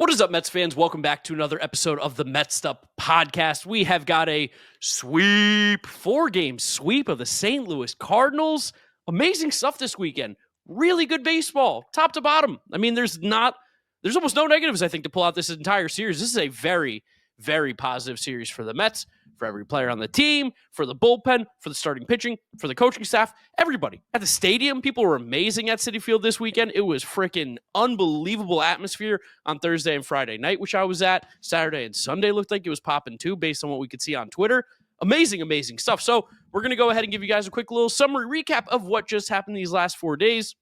What is up, Mets fans? Welcome back to another episode of the Mets'd podcast. We have got a sweep, 4-game sweep of the St. Louis Cardinals. Amazing stuff this weekend. Really good baseball, top to bottom. I mean, there's almost no negatives, I think, to pull out this entire series. This is a very, very positive series for the Mets, for every player on the team, for the bullpen, for the starting pitching, for the coaching staff, everybody. At the stadium, people were amazing at Citi Field this weekend. It was freaking unbelievable atmosphere on Thursday and Friday night, which I was at. Saturday and Sunday looked like it was popping too, based on what we could see on Twitter. Amazing, amazing stuff. So we're going to go ahead and give you guys a quick little summary recap of what just happened these last 4 days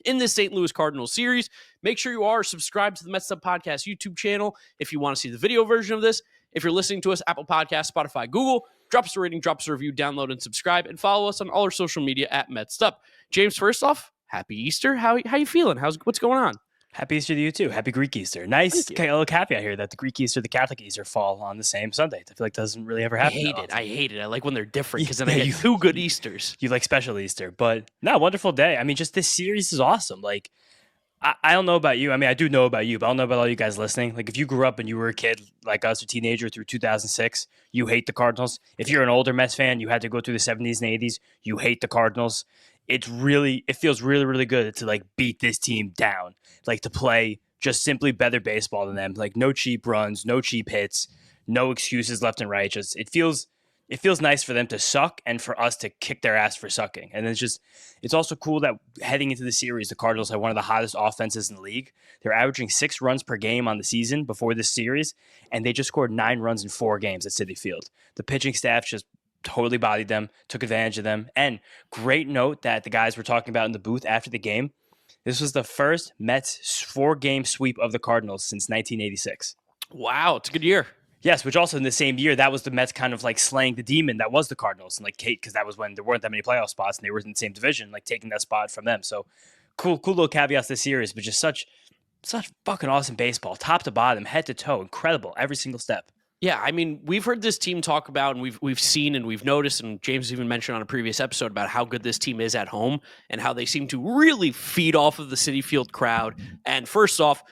in this St. Louis Cardinals series. Make sure you are subscribed to the Mets'd Podcast YouTube channel if you want to see the video version of this. If you're listening to us, Apple Podcasts, Spotify, Google, drop us a rating, drop us a review, download and subscribe, and follow us on all our social media at Mets'd. James, first off, happy Easter. How you feeling? What's going on? Happy Easter to you too. Happy Greek Easter. Nice little caveat here that the Greek Easter, the Catholic Easter fall on the same Sunday. I feel like that doesn't really ever happen. I hate it. I like when they're different because then I get 2 good Easters. You like special Easter, but no, wonderful day. I mean, just this series is awesome. Like, I don't know about you. I mean, I do know about you, but I don't know about all you guys listening. Like, if you grew up and you were a kid like us, a teenager through 2006, you hate the Cardinals. If you're an older Mets fan, you had to go through the 70s and 80s, you hate the Cardinals. It feels really, really good to like beat this team down, like to play just simply better baseball than them. Like, no cheap runs, no cheap hits, no excuses left and right. Just it feels nice for them to suck and for us to kick their ass for sucking. And it's also cool that heading into the series, the Cardinals have one of the hottest offenses in the league. They're averaging 6 runs per game on the season before this series, and they just scored 9 runs in 4 games at Citi Field. The pitching staff just totally bodied them, took advantage of them. And great note that the guys were talking about in the booth after the game. This was the first Mets 4-game sweep of the Cardinals since 1986. Wow, it's a good year. Yes, which also in the same year, that was the Mets kind of like slaying the demon that was the Cardinals. And like Kate, because that was when there weren't that many playoff spots and they were in the same division, like taking that spot from them. So cool little caveats this series, but just such fucking awesome baseball, top to bottom, head to toe, incredible, every single step. Yeah, I mean, we've heard this team talk about, and we've seen and we've noticed, and James even mentioned on a previous episode about how good this team is at home and how they seem to really feed off of the Citi Field crowd. And first off,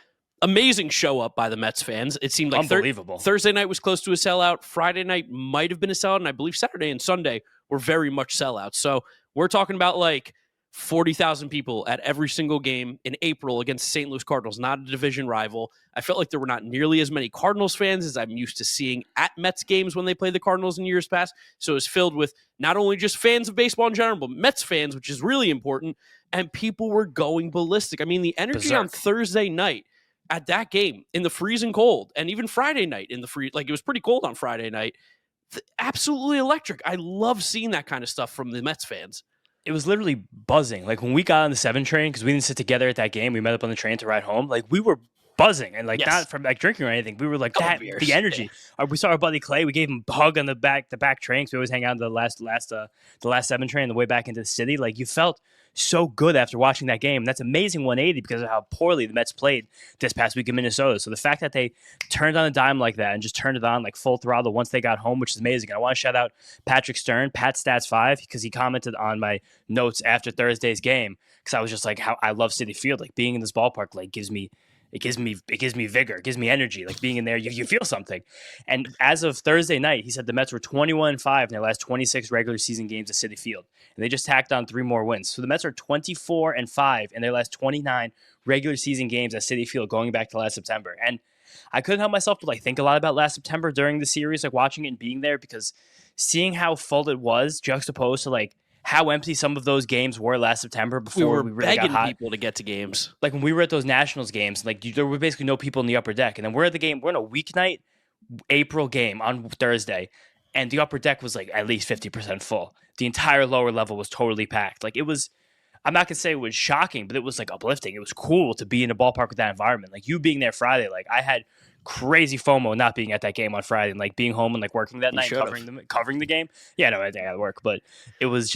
amazing show up by the Mets fans. It seemed like unbelievable. Thursday night was close to a sellout. Friday night might have been a sellout, and I believe Saturday and Sunday were very much sellouts. So we're talking about like 40,000 people at every single game in April against the St. Louis Cardinals, not a division rival. I felt like there were not nearly as many Cardinals fans as I'm used to seeing at Mets games when they play the Cardinals in years past. So it was filled with not only just fans of baseball in general, but Mets fans, which is really important. And people were going ballistic. I mean, the energy on Thursday night at that game in the freezing cold, and even Friday night in the it was pretty cold on Friday night. Absolutely electric. I love seeing that kind of stuff from the Mets fans. It was literally buzzing. Like when we got on the 7 train, because we didn't sit together at that game, we met up on the train to ride home. Like we were buzzing and like not from like drinking or anything. We were like the energy. Yeah. We saw our buddy Clay. We gave him a hug on the back train. Because we always hang out on the last 7 train on the way back into the city. Like you felt so good after watching that game. And that's amazing 180 because of how poorly the Mets played this past week in Minnesota. So the fact that they turned on a dime like that and just turned it on like full throttle once they got home, which is amazing. And I want to shout out Patrick Stern, Pat Stats 5, because he commented on my notes after Thursday's game because I was just like, how I love Citi Field. Like being in this ballpark like gives me vigor, it gives me energy. Like being in there, you feel something. And as of Thursday night, he said the Mets were 21-5 in their last 26 regular season games at Citi Field. And they just tacked on 3 more wins. So the Mets are 24-5 in their last 29 regular season games at Citi Field going back to last September. And I couldn't help myself to like think a lot about last September during the series, like watching it and being there, because seeing how full it was juxtaposed to like how empty some of those games were last September before we really begging got hot. People to get to games. Like when we were at those Nationals games, like there were basically no people in the upper deck. And then we're at the game, we're in a weeknight April game on Thursday, and the upper deck was like at least 50% full. The entire lower level was totally packed. Like it was, I'm not going to say it was shocking, but it was like uplifting. It was cool to be in a ballpark with that environment. Like you being there Friday, like I had crazy FOMO not being at that game on Friday and like being home and like working that night covering the game. Yeah, no, I had to work, but it was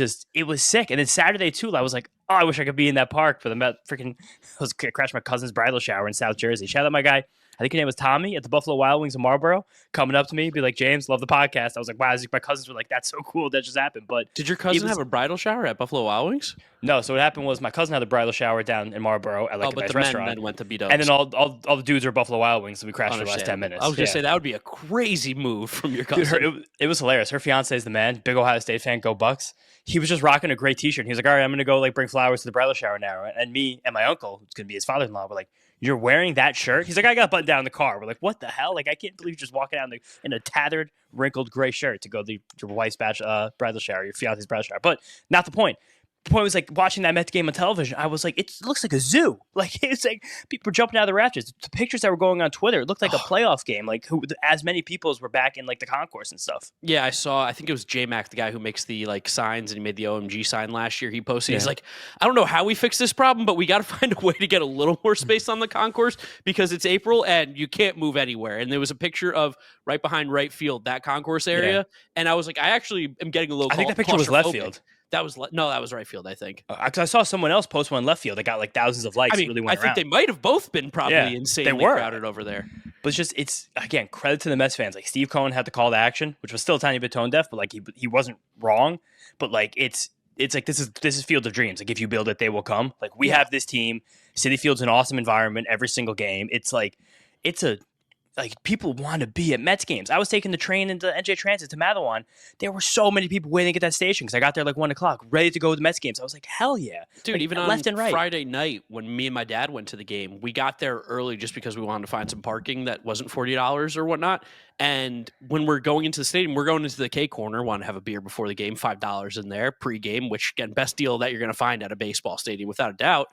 sick. And then Saturday too, I was like, oh, I wish I could be in that park for the Met freaking. I was crashing my cousin's bridal shower in South Jersey. Shout out my guy I think her name was Tommy at the Buffalo Wild Wings in Marlboro, coming up to me, be like, James, love the podcast. I was like, wow, my cousins were like, that's so cool that just happened. But did your cousin have a bridal shower at Buffalo Wild Wings? No, so what happened was my cousin had a bridal shower down in Marlboro at like a nice restaurant. Men went to B-dubs. And then all the dudes are Buffalo Wild Wings, so we crashed for the last 10 minutes. I was going to say, that would be a crazy move from your cousin. Dude, it was hilarious. Her fiance is the man, big Ohio State fan, go Bucks. He was just rocking a great t-shirt. He was like, all right, I'm going to go like bring flowers to the bridal shower now. And me and my uncle, who's going to be his father-in-law, were like, you're wearing that shirt? He's like, I got buttoned down in the car. We're like, what the hell? Like, I can't believe you're just walking out in a tattered, wrinkled gray shirt to go to your wife's bridal shower, your fiance's bridal shower. But not the point. The point was like watching that Mets game on television. I was like, it looks like a zoo. Like it's like people were jumping out of the rafters. The pictures that were going on Twitter, it looked like a playoff game. Like as many people as were back in like the concourse and stuff. Yeah, I saw. I think it was J-Mac, the guy who makes the like signs, and he made the OMG sign last year. He posted. He's like, I don't know how we fix this problem, but we got to find a way to get a little more space on the concourse because it's April and you can't move anywhere. And there was a picture of right behind right field, that concourse area, and I was like, I actually am getting a little. I think that picture was left field. That was that was right field, I think. Because I saw someone else post one left field that got like thousands of likes. I mean, really went I think they might have both been probably insanely crowded over there. But it's again, credit to the Mets fans. Like Steve Cohen had the call to action, which was still a tiny bit tone deaf, but like he wasn't wrong. But like it's like this is Field of Dreams. Like if you build it, they will come. Like we have this team. Citi Field's an awesome environment every single game. It's like people want to be at Mets games. I was taking the train into NJ Transit to Mattawan. There were so many people waiting at that station because I got there like 1 o'clock, ready to go to the Mets games. I was like, hell yeah. Dude, like, even on left and right. Friday night when me and my dad went to the game, we got there early just because we wanted to find some parking that wasn't $40 or whatnot. And when we're going into the stadium, we're going into the K corner, want to have a beer before the game, $5 in there, pregame, which again, best deal that you're going to find at a baseball stadium without a doubt.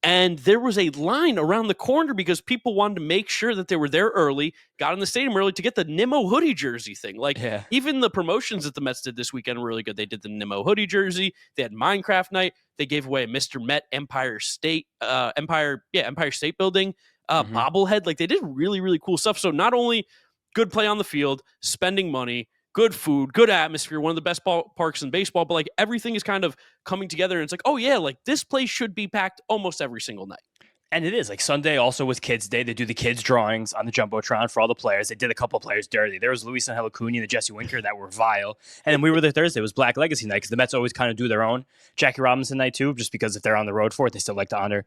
And there was a line around the corner because people wanted to make sure that they were there early, got in the stadium early to get the Nimmo hoodie jersey thing. Like even the promotions that the Mets did this weekend were really good. They did the Nimmo hoodie jersey. They had Minecraft night. They gave away a Mr. Met Empire State Building bobblehead. Like they did really, really cool stuff. So not only good play on the field, spending money, good food, good atmosphere, one of the best parks in baseball, but like everything is kind of coming together and it's like, oh yeah, like this place should be packed almost every single night. And it is like Sunday also was Kids Day. They do the kids drawings on the Jumbotron for all the players. They did a couple of players dirty. There was Luis Angel Acuna and the Jesse Winker that were vile. And then we were there Thursday. It was Black Legacy night because the Mets always kind of do their own Jackie Robinson night too, just because if they're on the road for it, they still like to honor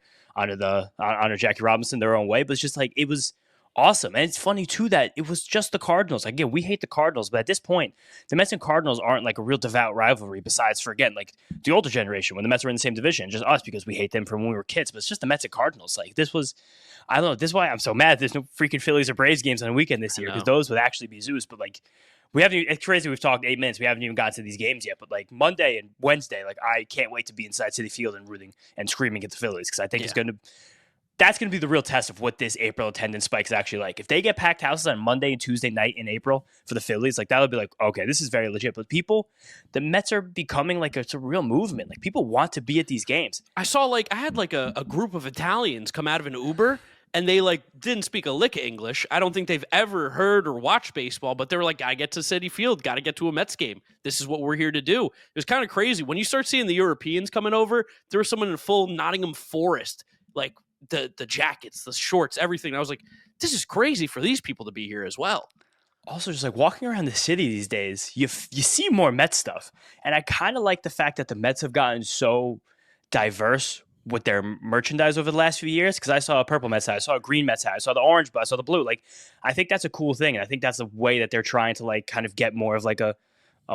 Jackie Robinson their own way. But it's just like it was awesome. And it's funny too that it was just the Cardinals. Like, yeah, we hate the Cardinals, but at this point, the Mets and Cardinals aren't like a real devout rivalry besides for, again, like the older generation when the Mets were in the same division, just us because we hate them from when we were kids. But it's just the Mets and Cardinals. Like this was, I don't know, this is why I'm so mad there's no freaking Phillies or Braves games on the weekend this year because those would actually be zoos. But like it's crazy. We've talked 8 minutes. We haven't even gotten to these games yet. But like Monday and Wednesday, like I can't wait to be inside Citi Field and rooting and screaming at the Phillies because I think that's going to be the real test of what this April attendance spike is actually like. If they get packed houses on Monday and Tuesday night in April for the Phillies, like that'll be like, okay, this is very legit. But the Mets are becoming like it's a real movement. Like people want to be at these games. I had like a group of Italians come out of an Uber and they like didn't speak a lick of English. I don't think they've ever heard or watched baseball, but they were like, gotta get to Citi Field, gotta get to a Mets game. This is what we're here to do. It was kind of crazy. When you start seeing the Europeans coming over, there was someone in full Nottingham Forest, like the jackets, the shorts, everything. I was like, this is crazy for these people to be here as well. Also, just like walking around the city these days, you see more Mets stuff. And I kind of like the fact that the Mets have gotten so diverse with their merchandise over the last few years. Because I saw a purple Mets hat, I saw a green Mets hat, I saw the orange, but I saw the blue. Like, I think that's a cool thing. And I think that's the way that they're trying to like kind of get more of like a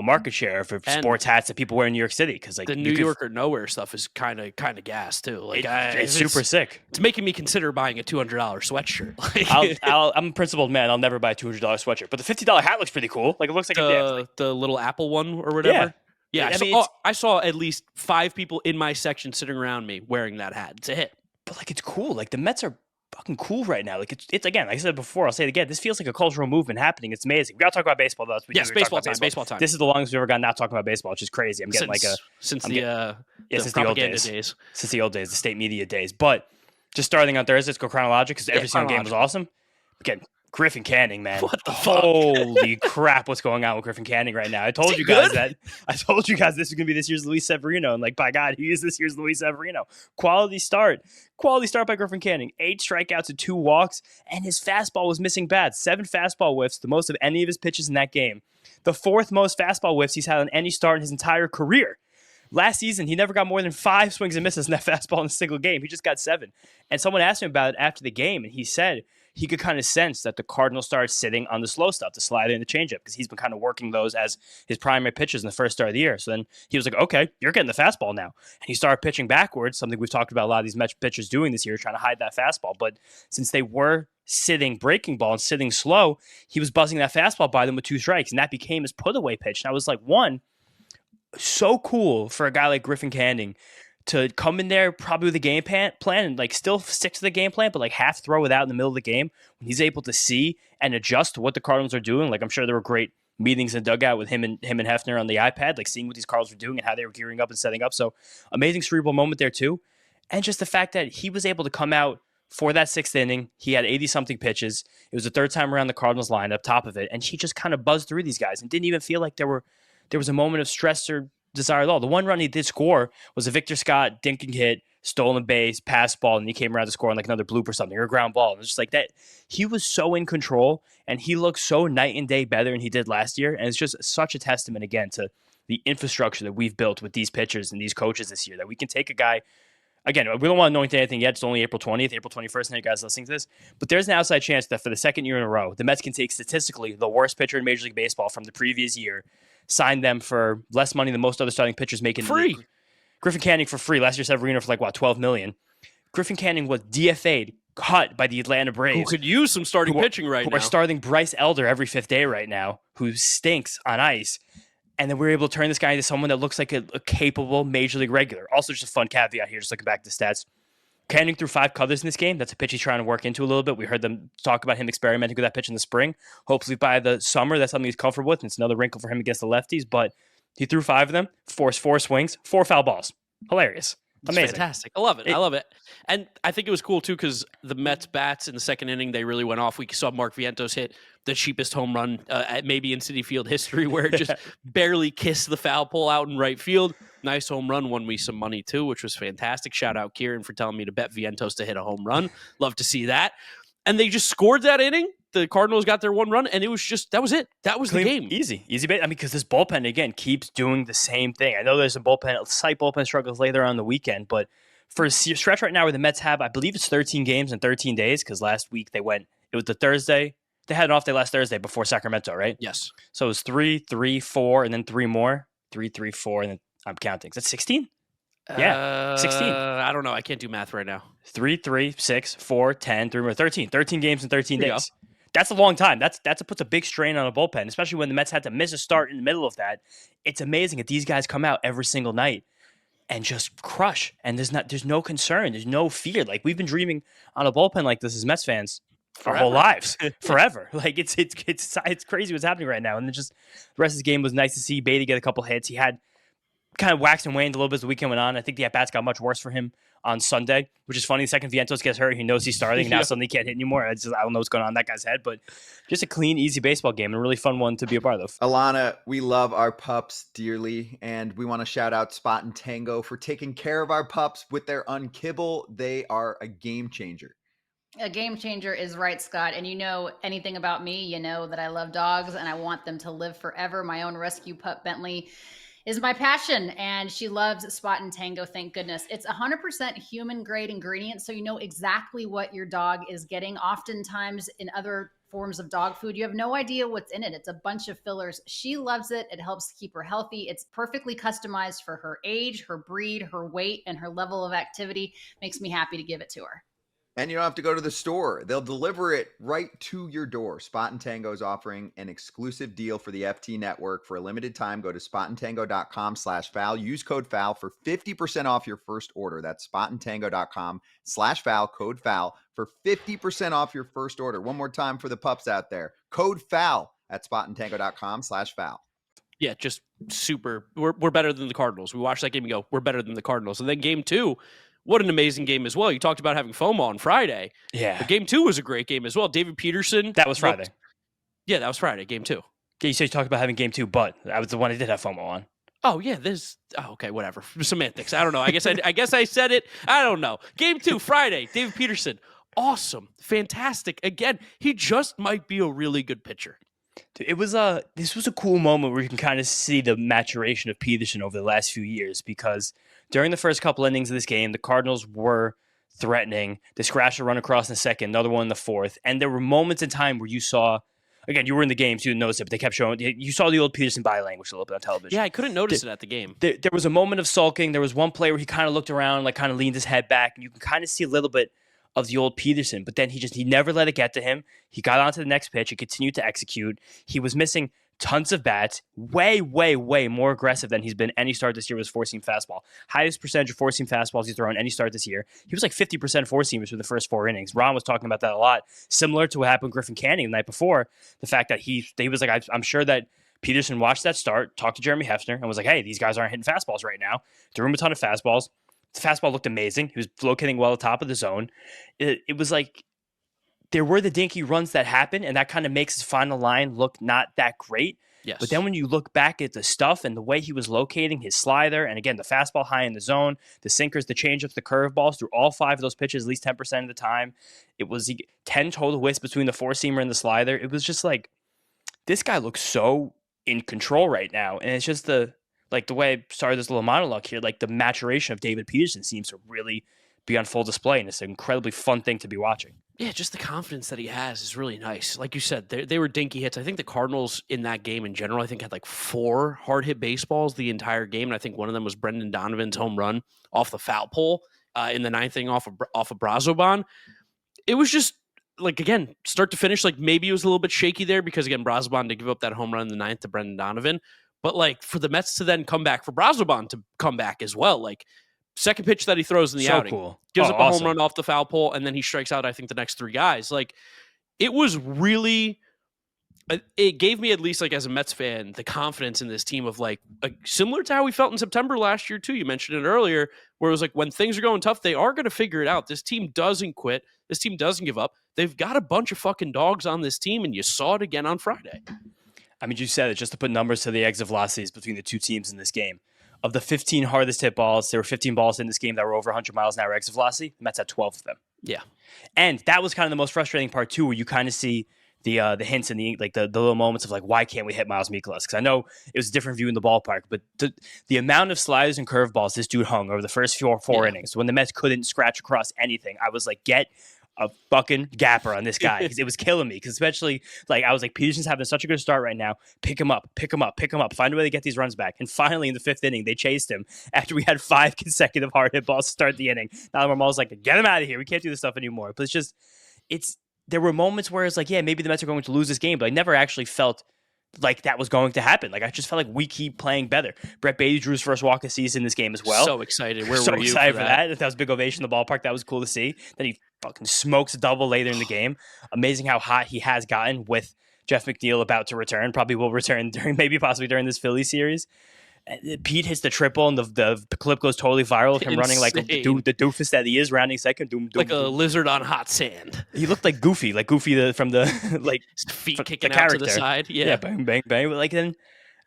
market share for sports hats that people wear in New York City because like the New York or nowhere stuff is kind of gas too. Like it's super sick. It's making me consider buying a $200 sweatshirt. I'm a principled man. I'll never buy a $200 sweatshirt, but the $50 hat looks pretty cool. Like it looks like the little Apple one or whatever. Yeah. I saw at least 5 people in my section sitting around me wearing that hat. It's a hit. But like it's cool. Like the Mets are fucking cool right now. Like it's again, like I said before, I'll say it again. This feels like a cultural movement happening. It's amazing. We gotta talk about baseball though. Yes, baseball time. This is the longest we've ever gotten not talking about baseball, which is crazy. I'm getting since the old days. Since the old days, the state media days. But just starting on Thursday, let's go chronological because every single game was awesome. Again, Griffin Canning, man. What the fuck? Holy crap, what's going on with Griffin Canning right now? I told you guys this is going to be this year's Luis Severino. And by God, he is this year's Luis Severino. Quality start by Griffin Canning. 8 strikeouts and 2 walks, and his fastball was missing bad. 7 fastball whiffs, the most of any of his pitches in that game. The 4th most fastball whiffs he's had on any start in his entire career. Last season, he never got more than 5 swings and misses in that fastball in a single game. He just got 7. And someone asked him about it after the game, and he said he could kind of sense that the Cardinals started sitting on the slow stuff, the slider and the changeup, because he's been kind of working those as his primary pitches in the first start of the year. So then he was like, okay, you're getting the fastball now. And he started pitching backwards, something we've talked about a lot of these Mets pitchers doing this year, trying to hide that fastball. But since they were sitting breaking ball and sitting slow, he was buzzing that fastball by them with 2 strikes, and that became his put-away pitch. And I was like, so cool for a guy like Griffin Canning to come in there probably with a game plan and still stick to the game plan, but half throw it out in the middle of the game when he's able to see and adjust to what the Cardinals are doing. I'm sure there were great meetings in the dugout with him and Hefner on the iPad, seeing what these Cardinals were doing and how they were gearing up and setting up. So amazing cerebral moment there too. And just the fact that he was able to come out for that 6th inning. He had 80-something pitches. It was the 3rd time around the Cardinals lineup, top of it, and he just kind of buzzed through these guys and didn't even feel like there was a moment of stress or desire at all. The one run he did score was a Victor Scott dinking hit, stolen base, pass ball, and he came around to score on another bloop or something, or a ground ball. And it's just that. He was so in control, and he looked so night and day better than he did last year. And it's just such a testament, again, to the infrastructure that we've built with these pitchers and these coaches this year, that we can take a guy. Again, we don't want to anoint anything yet. It's only April 20th, April 21st, and you guys listening to this. But there's an outside chance that for the 2nd year in a row, the Mets can take statistically the worst pitcher in Major League Baseball from the previous year, sign them for less money than most other starting pitchers making free. Griffin Canning for free. Last year, Severino for $12 million. Griffin Canning was DFA'd, cut by the Atlanta Braves. Who could use some starting pitching right now. Who are starting Bryce Elder every 5th day right now, who stinks on ice. And then we're able to turn this guy into someone that looks like a capable Major League regular. Also, just a fun caveat here, just looking back at the stats. Canning threw 5 cutters in this game. That's a pitch he's trying to work into a little bit. We heard them talk about him experimenting with that pitch in the spring. Hopefully by the summer, that's something he's comfortable with. And it's another wrinkle for him against the lefties. But he threw 5 of them, forced 4 swings, 4 foul balls. Hilarious. Amazing. It's fantastic. I love it. I love it. And I think it was cool, too, because the Mets bats in the 2nd inning, they really went off. We saw Mark Vientos hit the cheapest home run maybe in Citi Field history, where it just barely kissed the foul pole out in right field. Nice home run, won me some money, too, which was fantastic. Shout out Kieran for telling me to bet Vientos to hit a home run. Love to see that. And they just scored that inning. The Cardinals got their 1 run, and it was just, that was it. That was the game. Easy. Because this bullpen, again, keeps doing the same thing. I know there's slight bullpen struggles later on the weekend, but for a stretch right now where the Mets have, I believe it's 13 games in 13 days, because last week it was the Thursday. They had an off day last Thursday before Sacramento, right? Yes. So it was 3, 3, 4, and then 3 more. 3, 3, 4, and then I'm counting. Is that 16? Yeah, 16. I don't know. I can't do math right now. 3, 3, 6, 4, 10, 3 more, 13. 13 games in 13 days. That's a long time. That puts a big strain on a bullpen, especially when the Mets had to miss a start in the middle of that. It's amazing that these guys come out every single night and just crush. And there's no concern. There's no fear. We've been dreaming on a bullpen like this as Mets fans our whole lives, forever. It's crazy what's happening right now. And then just the rest of the game was nice to see Beatty get a couple hits. He had kind of waxed and waned a little bit as the weekend went on. I think the at-bats got much worse for him on Sunday, which is funny. The second Vientos gets hurt, he knows he's starting, and now suddenly he can't hit anymore. I don't know what's going on in that guy's head, but just a clean, easy baseball game and a really fun one to be a part of. Alana, we love our pups dearly, and we want to shout out Spot and Tango for taking care of our pups with their unkibble. They are a game changer. A game changer is right, Scott. And you know anything about me, you know that I love dogs and I want them to live forever. My own rescue pup, Bentley, is my passion, and she loves Spot and Tango. Thank goodness. It's 100% human grade ingredients, so you know exactly what your dog is getting. Oftentimes in other forms of dog food, you have no idea what's in it. It's a bunch of fillers. She loves it. It helps keep her healthy. It's perfectly customized for her age, her breed, her weight, and her level of activity. Makes me happy to give it to her. And you don't have to go to the store. They'll deliver it right to your door. Spot and Tango is offering an exclusive deal for the FT network. For a limited time, go to spotandtango.com/Val. Use code FAL for 50% off your first order. That's spotandtango.com/Val, code FAL for 50% off your first order. One more time for the pups out there. Code FAL at spotandtango.com/Val. Yeah, just super. We're better than the Cardinals. We watched that game and go, we're better than the Cardinals. And then game 2, what an amazing game as well. You talked about having FOMO on Friday. Yeah. But game 2 was a great game as well. David Peterson. That was Friday. Yeah, that was Friday, game 2. Yeah, you said you talked about having game 2, but I was the one I did have FOMO on. Oh yeah, okay, whatever. Semantics. I don't know. I guess I said it. I don't know. Game 2, Friday, David Peterson. Awesome. Fantastic. Again, he just might be a really good pitcher. Dude, this was a cool moment where you can kind of see the maturation of Peterson over the last few years, because during the first couple innings of this game, the Cardinals were threatening. They scratched a run across in the second, another one in the fourth, and there were moments in time where you saw, again, you were in the game, so you didn't notice it, but they kept showing, you saw the old Peterson body language a little bit on television. Yeah, I couldn't notice it at the game. There was a moment of sulking. There was one play where he kind of looked around, like kind of leaned his head back, and you can kind of see a little bit of the old Peterson, but then he never let it get to him. He got on to the next pitch. He continued to execute. He was missing tons of bats, way, way, way more aggressive than he's been any start this year with his four-seam fastball. Highest percentage of four-seam fastballs he's thrown any start this year. He was like 50% four-seamers for the first 4 innings. Ron was talking about that a lot, similar to what happened with Griffin Canning the night before. The fact that he was like, I'm sure that Peterson watched that start, talked to Jeremy Hefner, and was like, hey, these guys aren't hitting fastballs right now. Threw him a ton of fastballs. The fastball looked amazing. He was locating well at the top of the zone. It was like there were the dinky runs that happened, and that kind of makes his final line look not that great. Yes. But then when you look back at the stuff and the way he was locating his slider, and again, the fastball high in the zone, the sinkers, the changeups, the curveballs, through all 5 of those pitches, at least 10% of the time, it was 10 total whiffs between the four-seamer and the slider. It was just like, this guy looks so in control right now. And it's just the way I started this little monologue here, like the maturation of David Peterson seems to really be on full display, and it's an incredibly fun thing to be watching. Yeah, just the confidence that he has is really nice. Like you said, they were dinky hits. I think the Cardinals in that game in general, I think had like 4 hard hit baseballs the entire game, and I think one of them was Brendan Donovan's home run off the foul pole in the 9th inning off of Brazoban. It was just like, again, start to finish, like maybe it was a little bit shaky there because again, Brazoban did give up that home run in the 9th to Brendan Donovan. But like for the Mets to then come back, for Brazoban to come back as well, like second pitch that he throws in the outing, cool. Gives up a awesome. home run off the foul pole, and then he strikes out, I think, the next 3 guys. Like it was really, it gave me, at least like as a Mets fan, the confidence in this team of like similar to how we felt in September last year too. You mentioned it earlier, where it was like when things are going tough, they are going to figure it out. This team doesn't quit. This team doesn't give up. They've got a bunch of fucking dogs on this team, and you saw it again on Friday. I mean, you said it, just to put numbers to the exit velocities between the two teams in this game. Of the 15 hardest hit balls, there were 15 balls in this game that were over 100 miles an hour exit velocity. The Mets had 12 of them. Yeah. And that was kind of the most frustrating part too, where you kind of see the hints and the little moments of like, why can't we hit Miles Mikolas? Because I know it was a different view in the ballpark, but the amount of sliders and curveballs this dude hung over the first four innings, when the Mets couldn't scratch across anything, I was like, get a fucking gapper on this guy, because it was killing me. Because especially, like, I was like, Peterson's having such a good start right now. Pick him up. Find a way to get these runs back. And finally, in the 5th inning, they chased him after we had 5 consecutive hard hit balls to start the inning. Now Marmal's like, get him out of here. We can't do this stuff anymore. But there were moments where it's like, yeah, maybe the Mets are going to lose this game, but I never actually felt like that was going to happen. Like, I just felt like we keep playing better. Brett Beatty drew his first walk of the season in this game as well. So excited. Where so were you excited for that? That was a big ovation in the ballpark. That was cool to see. Then he fucking smokes a double later in the game. Amazing how hot he has gotten with Jeff McNeil about to return. Probably will return possibly during this Philly series. Pete hits the triple, and the clip goes totally viral of him running like the doofus that he is, rounding second. Like a lizard on hot sand. He looked like Goofy from the like feet kicking out to the side. Yeah, bang, bang, bang. But like then,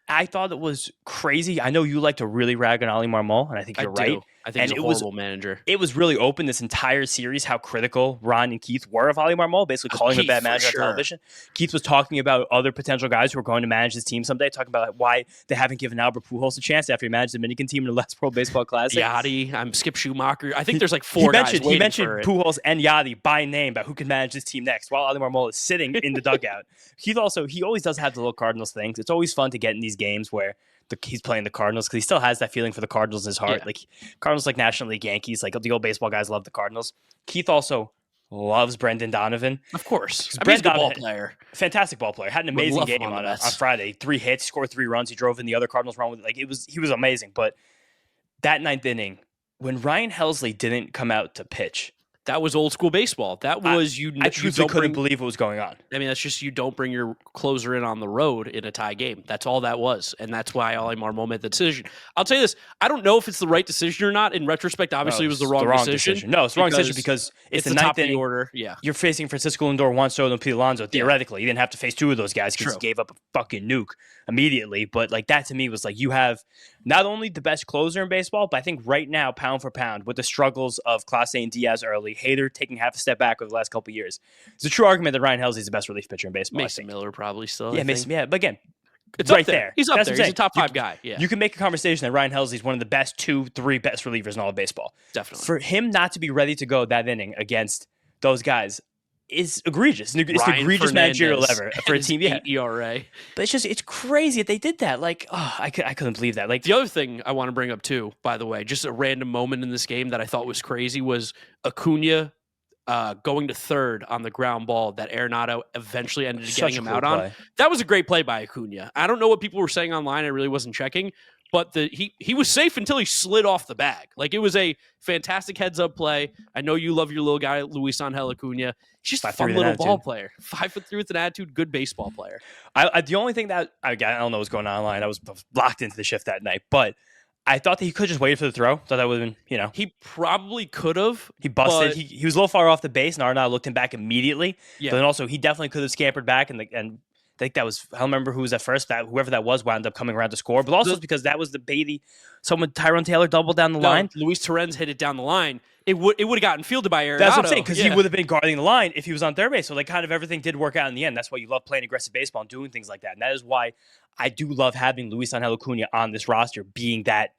I thought it was crazy. I know you like to really rag on Ali Marmol, and I think you're right. I think he's a horrible manager. It was really open this entire series how critical Ron and Keith were of Ali Marmol, basically calling him a bad manager on television. Keith was talking about other potential guys who are going to manage this team someday, talking about why they haven't given Albert Pujols a chance after he managed the Dominican team in the last World Baseball Classic. Yachty, Skip Schumacher. I think there's like 4 guys waiting He mentioned for it. Pujols and Yachty by name about who can manage this team next, while Ali Marmol is sitting in the dugout. Keith he always does have the little Cardinals things. It's always fun to get in these games where he's playing the Cardinals, because he still has that feeling for the Cardinals in his heart. Yeah. Like Cardinals, like National League Yankees, like the old baseball guys love the Cardinals. Keith also loves Brendan Donovan. Of course. He's a good ball player. Fantastic ball player. Had an amazing game on Friday. 3 hits, scored 3 runs. He drove in the other Cardinals run with it. Like he was amazing. But that 9th inning, when Ryan Helsley didn't come out to pitch, That was old school baseball. That was I truthfully couldn't believe what was going on. I mean, that's just you don't bring your closer in on the road in a tie game. That's all that was. And that's why Olimar Mo made the decision. I'll tell you this. I don't know if it's the right decision or not. In retrospect, obviously, it was the wrong decision. No, it's the wrong decision because it's the ninth inning. Order. Yeah. You're facing Francisco Lindor, Juan Soto, and Pete Alonso. Theoretically, you didn't have to face two of those guys because you gave up a fucking nuke immediately. But like that to me was like you have not only the best closer in baseball, but I think right now, pound for pound, with the struggles of Clase and Diaz early, Hader taking half a step back over the last couple of years, it's a true argument that Ryan Helsley is the best relief pitcher in baseball. Mason Miller probably still. Yeah, Mason. Yeah, but again, it's right up there. He's up there. He's a top 5 guy. Yeah, you can make a conversation that Ryan Helsley is one of the best 2-3 best relievers in all of baseball. Definitely. For him not to be ready to go that inning against those guys is egregious. It's an egregious managerial ever for a team. Yeah, ERA. But it's crazy that they did that. Like, I couldn't believe that. Like the other thing I want to bring up too, by the way, just a random moment in this game that I thought was crazy was Acuna going to third on the ground ball that Arenado eventually ended up getting him out on. That was a great play by Acuna. I don't know what people were saying online. I really wasn't checking, but he was safe until he slid off the bag. Like it was a fantastic heads up play. I know you love your little guy, Luis Angel Acuna. He's just a fun little ball player. 5'3" with an attitude, good baseball player. The only thing that I don't know what's going on online. I was locked into the shift that night, but I thought that he could just wait for the throw. Thought that would have been, He probably could have. He busted. He was a little far off the base, and Arenado looked him back immediately. Yeah. But then also, he definitely could have scampered back, and I think that was, I don't remember who was at first, that whoever that was wound up coming around to score. But also because that was the Beatty, Tyrone Taylor doubled down the line. Luis Torrens hit it down the line. It would have gotten fielded by Arenado. That's what I'm saying, because he would have been guarding the line if he was on third base. So like kind of everything did work out in the end. That's why you love playing aggressive baseball and doing things like that. And that is why I do love having Luis Angel Acuna on this roster, being that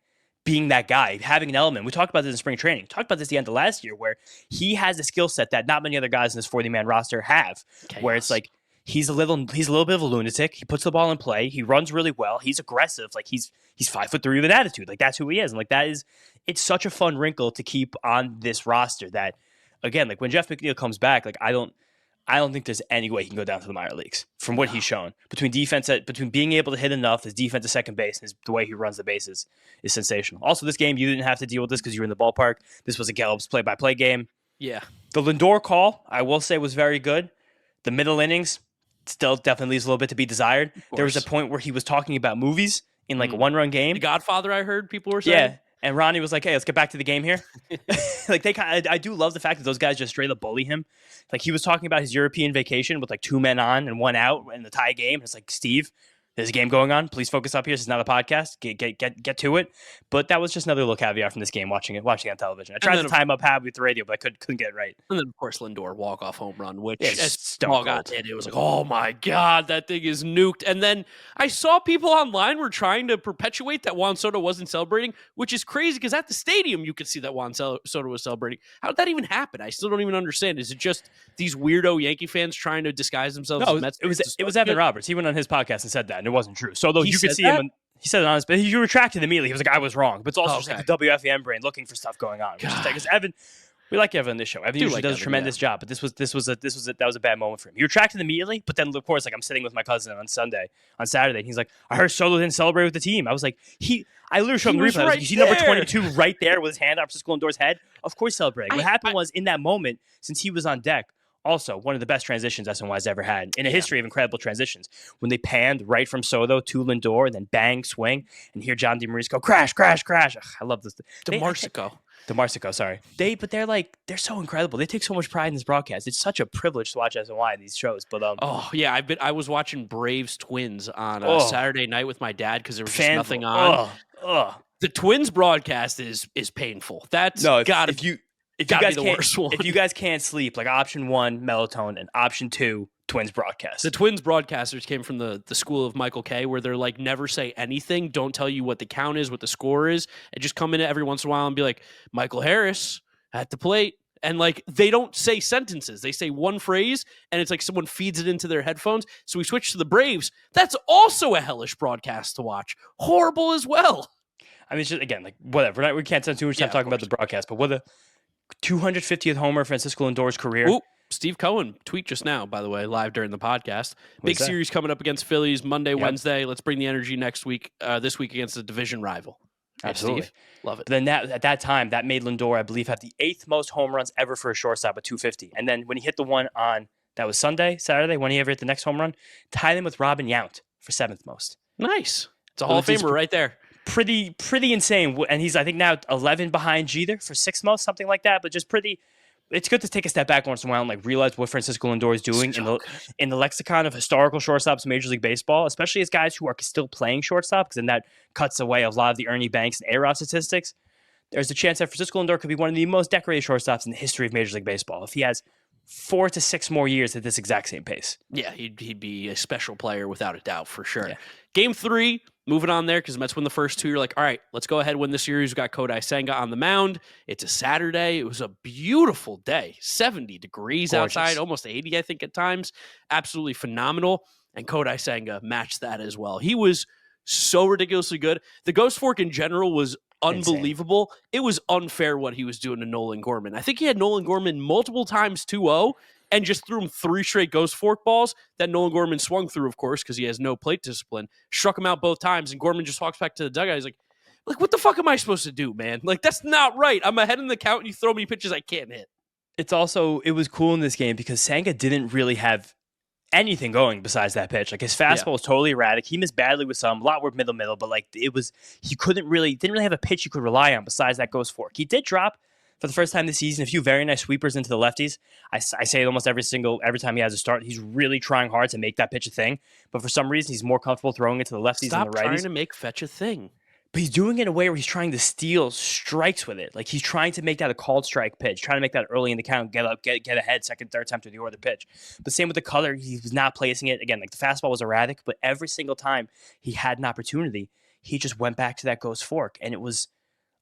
guy, having an element. We talked about this in spring training. We talked about this at the end of last year, where he has a skill set that not many other guys in this 40-man roster have. Chaos. Where it's like he's a little bit of a lunatic. He puts the ball in play. He runs really well. He's aggressive. Like he's 5'3" with an attitude. Like that's who he is. And like it's such a fun wrinkle to keep on this roster. That again, like when Jeff McNeil comes back, like I don't think there's any way he can go down to the minor leagues from what he's shown. Between being able to hit enough, his defense at second base, and the way he runs the bases is sensational. Also, this game, you didn't have to deal with this because you were in the ballpark. This was a Gallups play-by-play game. Yeah. The Lindor call, I will say, was very good. The middle innings still definitely leaves a little bit to be desired. There was a point where he was talking about movies in like a one-run game. The Godfather, I heard people were saying. Yeah. And Ronnie was like, "Hey, let's get back to the game here." Like I do love the fact that those guys just straight up bully him. Like he was talking about his European vacation with like 2 men on and 1 out in the tie game. It's like, Steve, there's a game going on. Please focus up here. This is not a podcast. Get to it. But that was just another little caveat from this game. Watching it on television. I tried to time up Hab with the radio, but I couldn't get it right. And then of course Lindor walk-off home run, which as Stone got hit, it was like, oh my god, that thing is nuked. And then I saw people online were trying to perpetuate that Juan Soto wasn't celebrating, which is crazy because at the stadium you could see that Juan Soto was celebrating. How did that even happen? I still don't even understand. Is it just these weirdo Yankee fans trying to disguise themselves as Mets? It was Evan Roberts. He went on his podcast and said that, and it wasn't true. So though you could see that? him. He said it on his, but he retracted immediately. He was like, "I was wrong," but it's also just like the WFAN brain looking for stuff going on. Because Evan, we like Evan on this show. Evan usually does a tremendous job, but that was a bad moment for him. He retracted immediately, but then of course, like I'm sitting with my cousin on Saturday, and he's like, "I heard Soto didn't celebrate with the team." I was like, I literally showed him the replay. I was like, you see number 22 right there with his hand up Francisco Lindor's head? Of course, celebrating. What happened was in that moment, since he was on deck. Also, one of the best transitions SNY's ever had in a history of incredible transitions. When they panned right from Soto to Lindor, and then bang, swing, and hear John DeMaurice go crash, crash, crash. Ugh, I love this. DeMarsico, sorry. They're so incredible. They take so much pride in this broadcast. It's such a privilege to watch SNY in these shows. But I was watching Braves Twins on Saturday night with my dad because there was just nothing on. The Twins broadcast is painful. That's gotta be. If you guys can't sleep, like option 1, melatonin, option 2, Twins broadcast. The Twins broadcasters came from the school of Michael Kay, where they're like, never say anything, don't tell you what the count is, what the score is, and just come in every once in a while and be like, Michael Harris at the plate. And like, they don't say sentences. They say one phrase, and it's like someone feeds it into their headphones. So we switched to the Braves. That's also a hellish broadcast to watch. Horrible as well. I mean, it's just, again, like, whatever. We can't spend too much time talking about the broadcast, but what a 250th homer Francisco Lindor's career. Ooh, Steve Cohen tweet just now, by the way, live during the podcast. Big series coming up against Phillies Monday, Wednesday. Let's bring the energy next week. This week against a division rival. Absolutely. Steve. Love it. But then at that time, that made Lindor, I believe, have the 8th most home runs ever for a shortstop at 250. And then when he hit the one on, that was Saturday, when he ever hit the next home run, tied him with Robin Yount for 7th most. Nice. It's a Hall of Famer right there. Pretty insane. And he's, I think, now 11 behind Jeter for 6th most, something like that. But just pretty... It's good to take a step back once in a while and like realize what Francisco Lindor is doing in the lexicon of historical shortstops in Major League Baseball, especially as guys who are still playing shortstop, because then that cuts away a lot of the Ernie Banks and A-Rod statistics. There's a chance that Francisco Lindor could be one of the most decorated shortstops in the history of Major League Baseball if he has 4 to 6 more years at this exact same pace. Yeah, he'd be a special player without a doubt for sure. Yeah. Game 3, moving on there because the Mets win the first 2. You're like, all right, let's go ahead and win the series. We've got Kodai Senga on the mound. It's a Saturday. It was a beautiful day, 70 degrees Gorgeous. outside, almost 80, I think, at times. Absolutely phenomenal. And Kodai Senga matched that as well. He was so ridiculously good. The Ghost Fork in general was unbelievable. Insane. It was unfair what he was doing to Nolan Gorman. I think he had Nolan Gorman multiple times 2-0 and just threw him 3 straight Ghost Fork balls that Nolan Gorman swung through, of course, because he has no plate discipline. Struck him out both times, and Gorman just walks back to the dugout. He's like, what the fuck am I supposed to do, man? Like, that's not right. I'm ahead in the count, and you throw me pitches I can't hit. It was cool in this game because Senga didn't really have anything going besides that pitch. Like, his fastball was totally erratic. He missed badly with some, a lot were middle, but like he didn't really have a pitch you could rely on besides that Ghost Fork. He did drop for the first time this season a few very nice sweepers into the lefties. I say it almost every time he has a start. He's really trying hard to make that pitch a thing, but for some reason he's more comfortable throwing it to the lefties than the righties. Stop trying to make fetch a thing. But he's doing it in a way where he's trying to steal strikes with it. Like, he's trying to make that a called strike pitch, trying to make that early in the count, get up, get ahead, second, third time to the other pitch. But same with the color, he was not placing it. Again, like, the fastball was erratic, but every single time he had an opportunity, he just went back to that Ghost Fork, and it was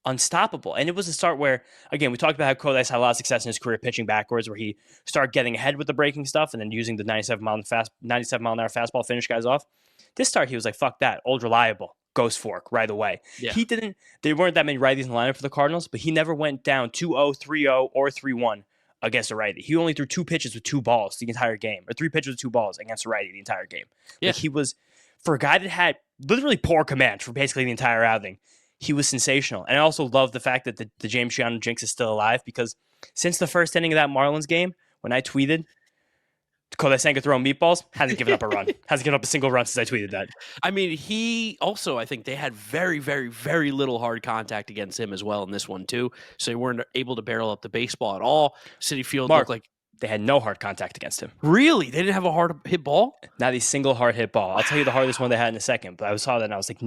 unstoppable. And it was a start where, again, we talked about how Kodai's had a lot of success in his career pitching backwards, where he started getting ahead with the breaking stuff and then using the 97 mile an hour fastball finish guys off. This start, he was like, fuck that, old reliable. Ghost Fork right away. Yeah. There weren't that many righties in the lineup for the Cardinals, but he never went down 2-0, 3-0, or 3-1 against a righty. He only threw 2 pitches with 2 balls the entire game, or 3 pitches with 2 balls against a righty the entire game. Yeah. Like, he was, for a guy that had literally poor command for basically the entire outing, he was sensational. And I also love the fact that the James Giano jinx is still alive, because since the first inning of that Marlins game, when I tweeted Kodai Senga throwing meatballs, hasn't given up a run. Hasn't given up a single run since I tweeted that. I mean, he also, I think they had very, very, very little hard contact against him as well in this one, too. So they weren't able to barrel up the baseball at all. Citi Field looked like they had no hard contact against him. Really? They didn't have a hard hit ball? Not a single hard hit ball. I'll tell you the hardest one they had in a second, but I saw that and I was like,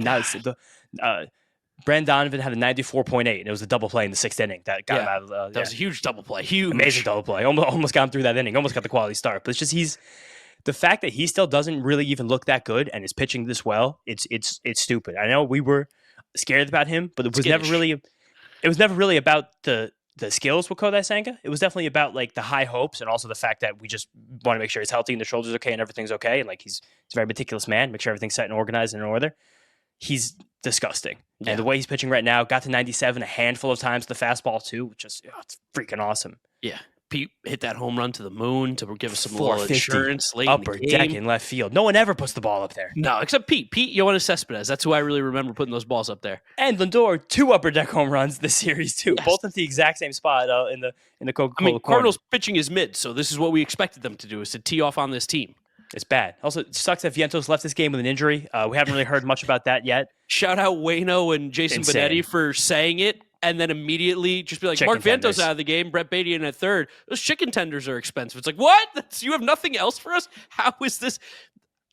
Brand Donovan had a 94.8, and it was a double play in the 6th inning that got him out of the... That was a huge double play. Huge. Amazing double play. Almost got him through that inning. Almost got the quality start. But it's just the fact that he still doesn't really even look that good and is pitching this well, it's stupid. I know we were scared about him, but it was never really about the skills with Kodai Senga. It was definitely about like the high hopes and also the fact that we just want to make sure he's healthy and the shoulder's okay and everything's okay. And like he's a very meticulous man, make sure everything's set and organized and in order. He's disgusting. Yeah. And the way he's pitching right now, got to 97 a handful of times, the fastball too, which is it's freaking awesome. Yeah. Pete hit that home run to the moon to give us some little insurance late upper in the game. Deck in left field. No one ever puts the ball up there. No, except Pete. Yoenis Cespedes. That's who I really remember putting those balls up there. And Lindor, 2 upper deck home runs this series too, yes. Both at the exact same spot in the Coca-Cola corner. Cardinals pitching is mid, so this is what we expected them to do, is to tee off on this team. It's bad. Also, it sucks that Vientos left this game with an injury. We haven't really heard much about that yet. Shout out Waino and Jason Benetti for saying it, and then immediately just be like, Mark Vientos out of the game, Brett Beatty in at third. Those chicken tenders are expensive. It's like, what? You have nothing else for us? How is this?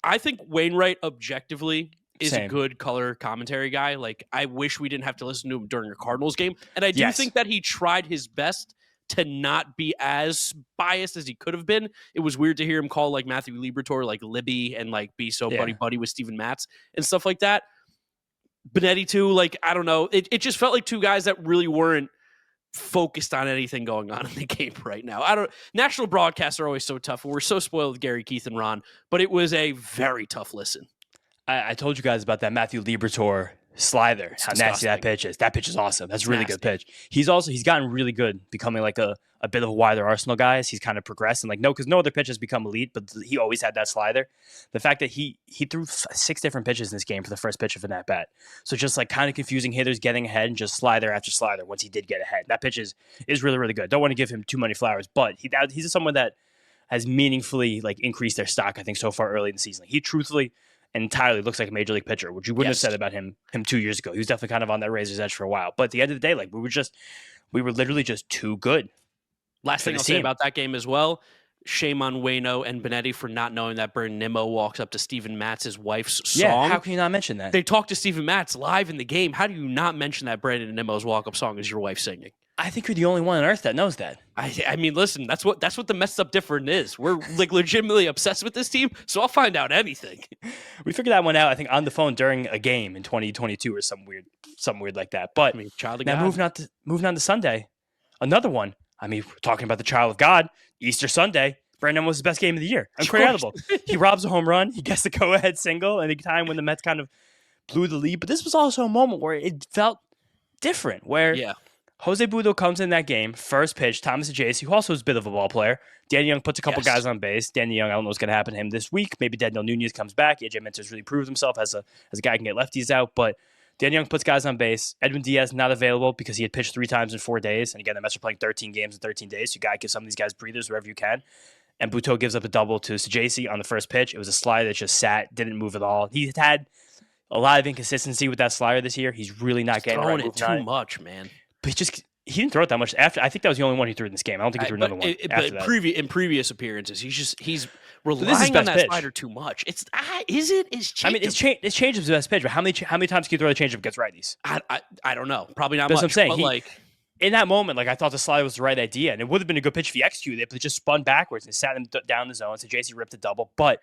I think Wainwright objectively is a good color commentary guy. Like, I wish we didn't have to listen to him during a Cardinals game. And I do think that he tried his best to not be as biased as he could have been. It was weird to hear him call like Matthew Liberatore like Libby and like be so buddy with Steven Matz and stuff like that. Benetti too, like, I don't know. It just felt like 2 guys that really weren't focused on anything going on in the game right now. National broadcasts are always so tough. We're so spoiled with Gary, Keith, and Ron, but it was a very tough listen. I told you guys about that Matthew Liberatore Slider, how nasty that pitch is. That pitch is awesome. That's a really good pitch. He's gotten really good, becoming like a bit of a wider arsenal guy as he's kind of progressed. And because no other pitch has become elite, but he always had that slider. The fact that he threw 6 different pitches in this game for the first pitch of an at bat. So just like kind of confusing hitters getting ahead and just slider after slider once he did get ahead. That pitch is really, really good. Don't want to give him too many flowers, but he's someone that has meaningfully increased their stock, I think, so far early in the season. He truthfully entirely looks like a major league pitcher, which you wouldn't have said about him 2 years ago. He was definitely kind of on that razor's edge for a while. But at the end of the day, we were literally just too good. Last thing I'll say about that game as well, shame on Waino and Benetti for not knowing that Brandon Nimmo walks up to Steven Matz's wife's song. Yeah, how can you not mention that? They talked to Steven Matz live in the game. How do you not mention that Brandon Nimmo's walk-up song is your wife singing? I think you're the only one on earth that knows that. I mean, listen, that's what the Messed Up Different is. We're legitimately obsessed with this team, so I'll find out anything. We figured that one out, I think, on the phone during a game in 2022 or something weird like that. But child of now God. moving on to Sunday, another one. I mean, we're talking about the child of God, Easter Sunday. Brandon was his best game of the year. Incredible. He robs a home run. He gets the go-ahead single at a time when the Mets kind of blew the lead. But this was also a moment where it felt different, where Jose Budo comes in that game, first pitch, Thomas Ajace, who also is a bit of a ball player. Danny Young puts a couple guys on base. Danny Young, I don't know what's going to happen to him this week. Maybe Daniel Nunez comes back. AJ Minter's really proved himself as a guy who can get lefties out. But Danny Young puts guys on base. Edwin Diaz not available because he had pitched 3 times in 4 days. And again, the Mets are playing 13 games in 13 days. So you got to give some of these guys breathers wherever you can. And Buto gives up a double to Sajacy on the first pitch. It was a slider that just sat, didn't move at all. He had a lot of inconsistency with that slider this year. He's really not getting throwing it too much, man. But he didn't throw it that much after. I think that was the only one he threw in this game. I don't think he threw another one after that. In previous appearances, he's relying on that slider too much. It's is it? I mean, it's changeup is the best pitch, but how many times can you throw the changeup against righties? I don't know. Probably not That's much. What I'm saying. In that moment, I thought the slider was the right idea, and it would have been a good pitch if he executed it, but it just spun backwards and sat him down the zone. So JC ripped a double. But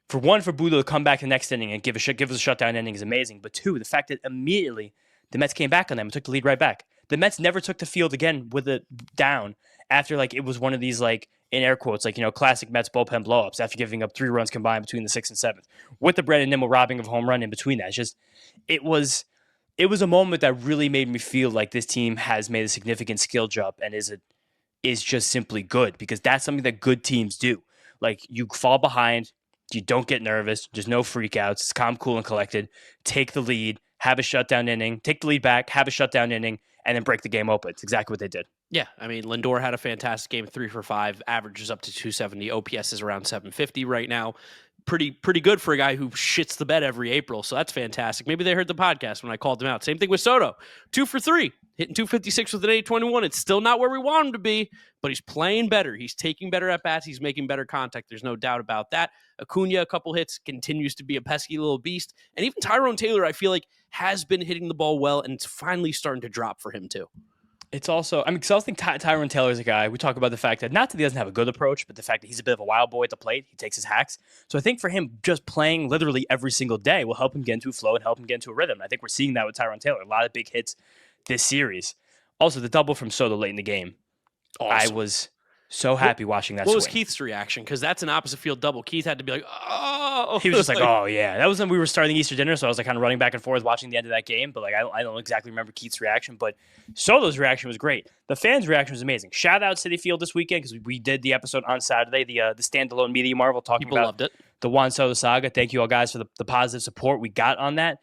for Budo to come back the next inning and give us a shutdown inning is amazing. But 2, the fact that immediately the Mets came back on them and took the lead right back. The Mets never took the field again with it down after it was one of these in air quotes classic Mets bullpen blowups after giving up 3 runs combined between the 6th and 7th with the Brandon Nimmo robbing of home run in between that. It was a moment that really made me feel like this team has made a significant skill jump and is just simply good, because that's something that good teams do. You fall behind, you don't get nervous, there's no freakouts, it's calm, cool, and collected. Take the lead, have a shutdown inning, take the lead back, have a shutdown inning, and then break the game open. It's exactly what they did. Yeah, I mean, Lindor had a fantastic game, 3 for 5, averages up to 270, OPS is around 750 right now. Pretty good for a guy who shits the bed every April, so that's fantastic. Maybe they heard the podcast when I called him out. Same thing with Soto, 2 for 3, hitting 256 with an 821. It's still not where we want him to be, but he's playing better. He's taking better at-bats. He's making better contact. There's no doubt about that. Acuna, a couple hits, continues to be a pesky little beast. And even Tyrone Taylor, I feel like, has been hitting the ball well, and it's finally starting to drop for him, too. It's also, because I also think Tyrone Taylor is a guy, we talk about the fact that not that he doesn't have a good approach, but the fact that he's a bit of a wild boy at the plate. He takes his hacks. So I think for him, just playing literally every single day will help him get into a flow and help him get into a rhythm. I think we're seeing that with Tyrone Taylor. A lot of big hits this series. Also, the double from Soto late in the game. Awesome. I was so happy watching that swing. What was Keith's reaction? Because that's an opposite field double. Keith had to be like, oh. He was just oh, yeah. That was when we were starting Easter dinner, so I was kind of running back and forth watching the end of that game. But I don't exactly remember Keith's reaction, but Soto's reaction was great. The fans' reaction was amazing. Shout out Citi Field this weekend, because we did the episode on Saturday, the standalone media marvel talking People about loved it. The Juan Soto saga. Thank you all guys for the positive support we got on that.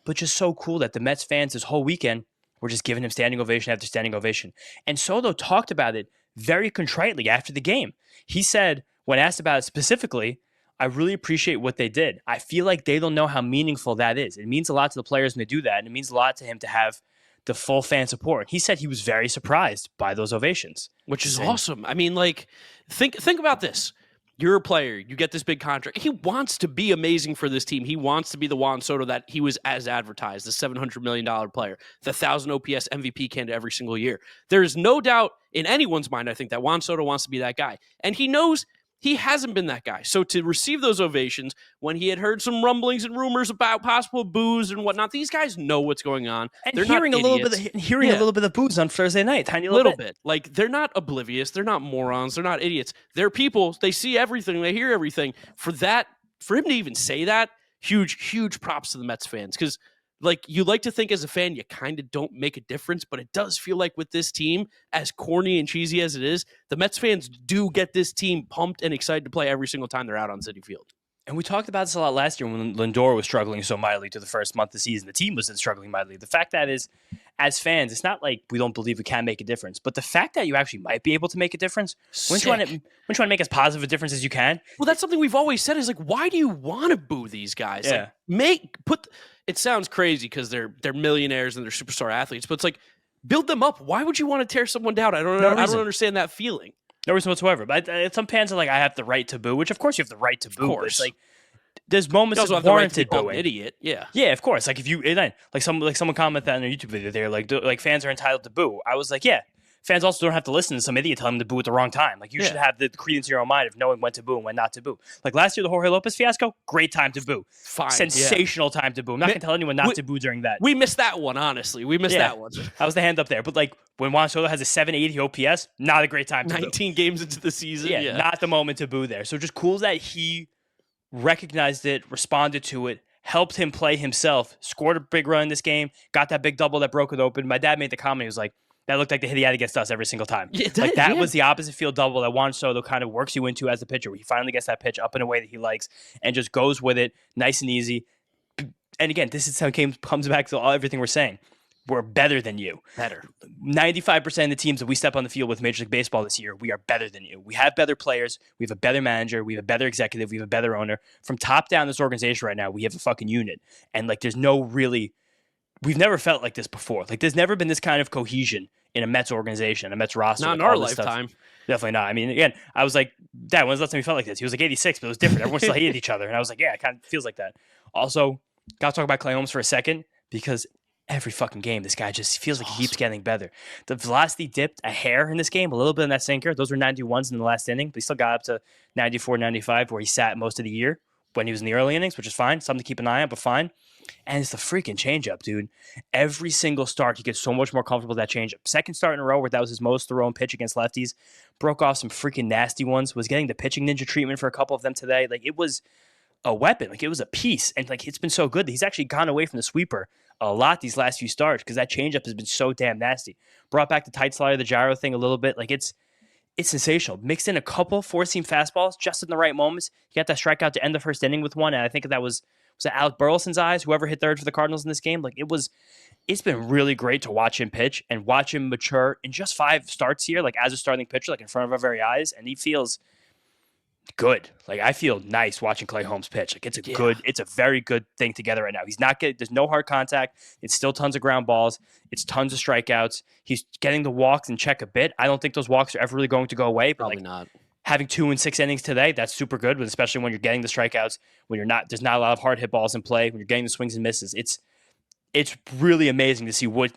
But just so cool that the Mets fans this whole weekend were just giving him standing ovation after standing ovation. And Soto talked about it very contritely after the game. He said, when asked about it specifically, I really appreciate what they did. I feel like they don't know how meaningful that is. It means a lot to the players when they do that, and it means a lot to him to have the full fan support. He said he was very surprised by those ovations. Which is awesome. I mean, think about this. You're a player. You get this big contract. He wants to be amazing for this team. He wants to be the Juan Soto that he was as advertised, the $700 million player, the 1,000 OPS MVP candidate every single year. There is no doubt in anyone's mind, I think, that Juan Soto wants to be that guy. And he knows he hasn't been that guy. So to receive those ovations when he had heard some rumblings and rumors about possible boos and whatnot, these guys know what's going on. And they're hearing a little bit of boos on Thursday night, tiny little bit. They're not oblivious. They're not morons. They're not idiots. They're people. They see everything. They hear everything. For him to even say that, huge props to the Mets fans, because like you like to think as a fan, you kind of don't make a difference, but it does feel like with this team, as corny and cheesy as it is, the Mets fans do get this team pumped and excited to play every single time they're out on Citi Field. And we talked about this a lot last year when Lindor was struggling so mightily to the first month of the season. The team was struggling mightily. The fact that is, as fans, it's not like we don't believe we can make a difference, but the fact that you actually might be able to make a difference, wouldn't you want to make as positive a difference as you can? Well, that's something we've always said is like, why do you want to boo these guys? Yeah. It sounds crazy because they're millionaires and they're superstar athletes, but it's like, build them up. Why would you want to tear someone down? I don't understand that feeling. No reason whatsoever. But some fans are like, I have the right to boo, which of course you have the right to boo. But it's like, there's moments of warranted booing. An idiot, yeah, of course. Like if you someone commented that on their YouTube video, they're like fans are entitled to boo. I was like, yeah, fans also don't have to listen to some idiot tell them to boo at the wrong time. Like you should have the credence in your own mind of knowing when to boo and when not to boo. Like last year, the Jorge Lopez fiasco, great time to boo, fine, sensational time to boo. I'm not gonna tell anyone not to boo during that. We missed that one, honestly. We missed that one. I was the hand up there, but like when Juan Soto has a 780 OPS, not a great time to 19 boo. games into the season, not the moment to boo there. So just cool that he recognized it, responded to it, helped him play himself, scored a big run in this game, got that big double that broke it open. My dad made the comment, he was like, that looked like the hit he had against us every single time. That was the opposite field double that Juan Soto kind of works you into as a pitcher, where he finally gets that pitch up in a way that he likes and just goes with it, nice and easy. And again, this is how it comes back to everything we're saying. We're better than you. 95% of the teams that we step on the field with Major League Baseball this year, we are better than you. We have better players. We have a better manager. We have a better executive. We have a better owner. From top down, this organization right now, we have a fucking unit. And like, there's no really, we've never felt like this before. Like, there's never been this kind of cohesion in a Mets organization, a Mets roster. Not in our lifetime. Definitely not. I mean, again, I was like, Dad, when's the last time we felt like this? He was like 86, but it was different. Everyone still hated each other. And I was like, yeah, it kind of feels like that. Also, got to talk about Clay Holmes for a second, because every fucking game, this guy just feels like he keeps getting better. The velocity dipped a hair in this game, a little bit in that sinker. Those were 91s in the last inning, but he still got up to 94, 95, where he sat most of the year when he was in the early innings, which is fine. Something to keep an eye on, but fine. And it's the freaking changeup, dude. Every single start, he gets so much more comfortable with that changeup. Second start in a row where that was his most thrown pitch against lefties. Broke off some freaking nasty ones. Was getting the pitching ninja treatment for a couple of them today. Like, it was a weapon. Like, it was a piece. And like, it's been so good that he's actually gone away from the sweeper a lot these last few starts, because that changeup has been so damn nasty. Brought back the tight slider, the gyro thing a little bit. Like, it's sensational. Mixed in a couple four-seam fastballs just in the right moments. He got that strikeout to end the first inning with one, and I think that was it Alec Burleson's eyes, whoever hit third for the Cardinals in this game. Like, it's been really great to watch him pitch and watch him mature in just 5 starts here, like as a starting pitcher, like in front of our very eyes, and he feels good. Like, I feel nice watching Clay Holmes pitch. Like, it's a very good thing together right now. He's not getting, there's no hard contact. It's still tons of ground balls. It's tons of strikeouts. He's getting the walks in check a bit. I don't think those walks are ever really going to go away. But Probably not. Having 2 and 6 innings today, that's super good, but especially when you're getting the strikeouts, when there's not a lot of hard hit balls in play, when you're getting the swings and misses. It's really amazing to see what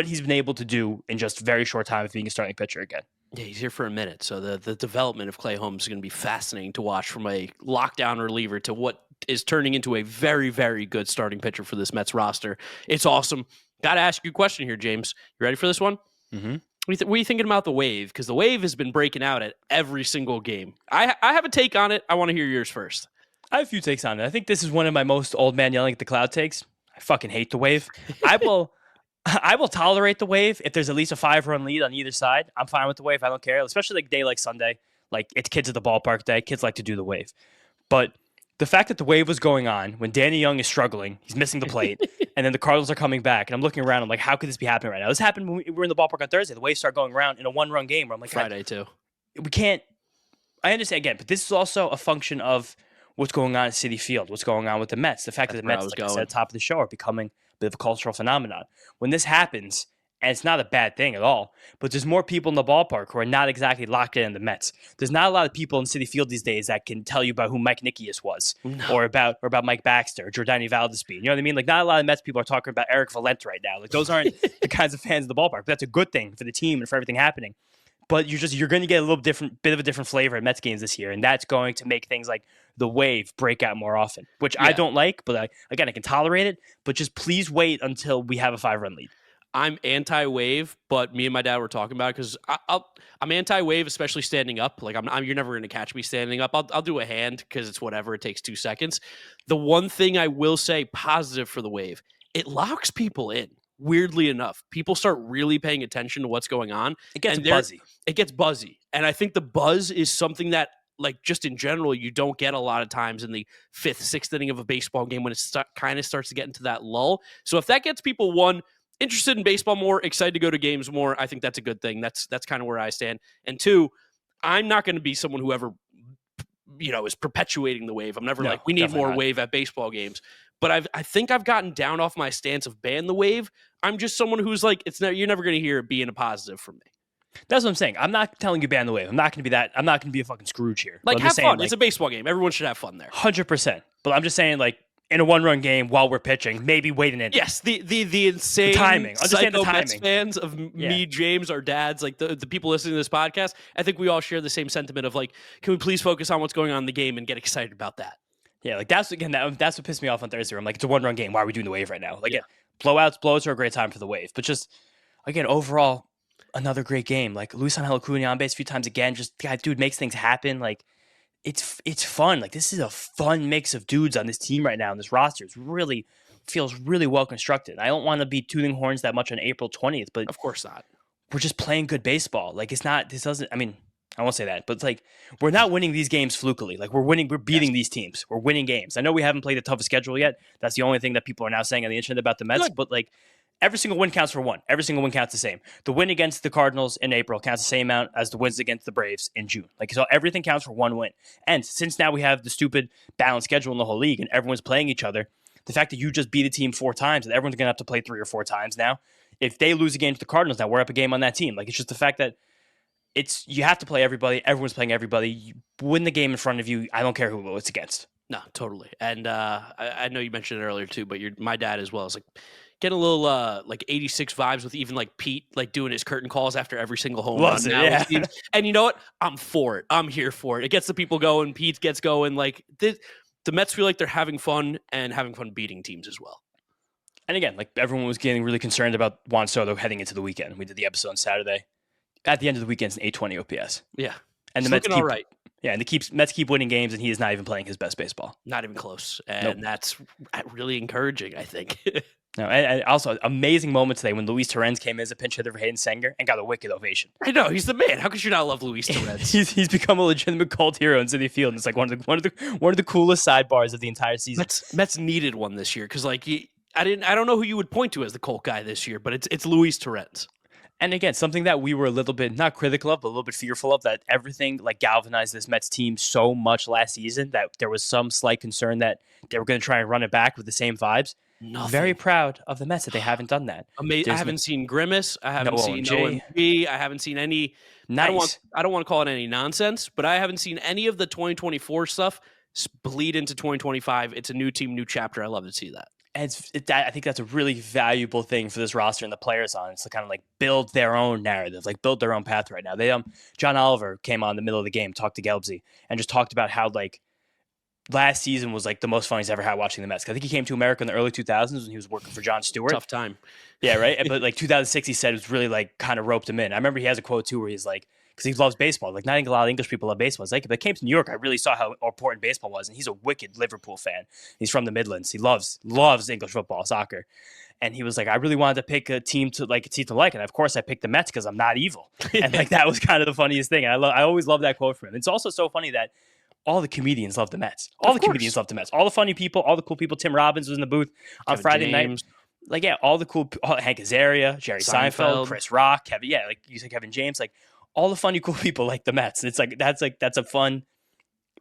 he's been able to do in just a very short time of being a starting pitcher again. Yeah, he's here for a minute. So the development of Clay Holmes is going to be fascinating to watch, from a lockdown reliever to what is turning into a very, very good starting pitcher for this Mets roster. It's awesome. Got to ask you a question here, James. You ready for this one? Mm-hmm. What are you thinking about the wave? Because the wave has been breaking out at every single game. I have a take on it. I want to hear yours first. I have a few takes on it. I think this is one of my most old man yelling at the cloud takes. I fucking hate the wave. I will tolerate the wave if there's at least a 5-run lead on either side. I'm fine with the wave. I don't care, especially like a day like Sunday. Like, it's kids at the ballpark day. Kids like to do the wave. But the fact that the wave was going on when Danny Young is struggling, he's missing the plate, and then the Cardinals are coming back, and I'm looking around, I'm like, how could this be happening right now? This happened when we were in the ballpark on Thursday. The wave started going around in a 1-run game where I'm like, Friday too. We can't. I understand again, but this is also a function of what's going on at Citi Field, what's going on with the Mets. The fact that the Mets, like I said at the top of the show, are becoming a bit of a cultural phenomenon. When this happens, and it's not a bad thing at all, but there's more people in the ballpark who are not exactly locked in the Mets. There's not a lot of people in Citi Field these days that can tell you about who Mike Nikias was, or about Mike Baxter, or Jordani Valdespin. You know what I mean? Like, not a lot of Mets people are talking about Eric Valente right now. Like, those aren't the kinds of fans of the ballpark. But that's a good thing for the team and for everything happening. But you're going to get a little bit of a different flavor at Mets games this year, and that's going to make things like the wave break out more often, which I don't like. But I can tolerate it. But just please wait until we have a 5-run lead. I'm anti-wave, but me and my dad were talking about it because I'm anti-wave, especially standing up. Like, you're never going to catch me standing up. I'll do a hand because it's whatever. It takes 2 seconds. The one thing I will say positive for the wave, it locks people in. Weirdly enough, people start really paying attention to what's going on. It gets buzzy. It gets buzzy. And I think the buzz is something that, like, just in general, you don't get a lot of times in the 5th, 6th inning of a baseball game when it kind of starts to get into that lull. So if that gets people, one, interested in baseball more, excited to go to games more, I think that's a good thing. That's kind of where I stand. And two, I'm not going to be someone who ever, is perpetuating the wave. I'm never we need more wave at baseball games. But I think I've gotten down off my stance of ban the wave. I'm just someone who's like, you're never going to hear it being a positive from me. That's what I'm saying. I'm not telling you ban the wave. I'm not going to be that. I'm not going to be a fucking Scrooge here. Like, have fun. It's a baseball game. Everyone should have fun there. 100%. But I'm just saying, like, in a one-run game while we're pitching, maybe wait an inning. Yes, the insane the timing. Understand the timing. Mets fans of me, James, our dads, like the people listening to this podcast, I think we all share the same sentiment of, like, can we please focus on what's going on in the game and get excited about that? Yeah, like that's what pissed me off on Thursday. I'm like, it's a one-run game. Why are we doing the wave right now? Like, blowouts are a great time for the wave. But just, again, overall, another great game. Like, Luisangel Acuna on base a few times again. Just, dude makes things happen. Like, it's fun. Like, this is a fun mix of dudes on this team right now. And this roster feels really well constructed. I don't want to be tooting horns that much on April 20th, but of course not. We're just playing good baseball. Like, I won't say that, but it's like, we're not winning these games flukily. Like, we're beating these teams. We're winning games. I know we haven't played the toughest schedule yet. That's the only thing that people are now saying on the internet about the Mets, but like, every single win counts for one. Every single win counts the same. The win against the Cardinals in April counts the same amount as the wins against the Braves in June. Like, so everything counts for one win. And since now we have the stupid balanced schedule in the whole league and everyone's playing each other, the fact that you just beat a team 4 times and everyone's going to have to play 3 or 4 times now. If they lose a game to the Cardinals, now we're up a game on that team. Like, it's just the fact that you have to play everybody. Everyone's playing everybody. You win the game in front of you. I don't care who it's against. No, totally. And I know you mentioned it earlier too, but my dad as well is like getting a little like 86 vibes with even like Pete like doing his curtain calls after every single home run. And you know what? I'm for it. I'm here for it. It gets the people going. Pete gets going. Like the Mets feel like they're having fun and having fun beating teams as well. And again, like everyone was getting really concerned about Juan Soto heading into the weekend. We did the episode on Saturday. At the end of the weekend, it's an 820 OPS. Yeah. And the Mets keep all right. Yeah, and the Mets keep winning games, and he is not even playing his best baseball. Not even close. And that's really encouraging, I think. No, and also, amazing moment today when Luis Torrens came in as a pinch hitter for Hayden Senger and got a wicked ovation. I know, he's the man. How could you not love Luis Torrens? he's become a legitimate cult hero in Citi Field, and it's like one of the coolest sidebars of the entire season. Mets needed one this year because, like, I don't know who you would point to as the cult guy this year, but it's Luis Torrens. And again, something that we were a little bit, not critical of, but a little bit fearful of, that everything like galvanized this Mets team so much last season that there was some slight concern that they were going to try and run it back with the same vibes. Nothing. Very proud of the Mets that they haven't done that. Amazing. I haven't seen Grimace. I haven't seen OMG. I haven't seen any. Nice. I don't want to call it any nonsense, but I haven't seen any of the 2024 stuff bleed into 2025. It's a new team, new chapter. I love to see that. And I think that's a really valuable thing for this roster and the players on. It's to kind of like build their own narrative, like build their own path right now. John Oliver came on in the middle of the game, talked to Gelbsy, and just talked about how like last season was like the most fun he's ever had watching the Mets. I think he came to America in the early 2000s when he was working for Jon Stewart. Tough time. Yeah, right? But like 2006, he said it was really like kind of roped him in. I remember he has a quote too where he's like, because he loves baseball. Like, not a lot of English people love baseball. It's like, if I came to New York, I really saw how important baseball was. And he's a wicked Liverpool fan. He's from the Midlands. He loves English football, soccer. And he was like, I really wanted to pick a team to like. And of course, I picked the Mets because I'm not evil. And like, that was kind of the funniest thing. And I always love that quote from him. It's also so funny that all the comedians love the Mets. All the comedians love the Mets. All the funny people, all the cool people. Tim Robbins was in the booth on Friday night. Like, yeah, all the cool, Hank Azaria, Jerry Seinfeld, Chris Rock, Kevin. Yeah, like you said, Kevin James. Like, all the funny, cool people like the Mets. It's like that's a fun.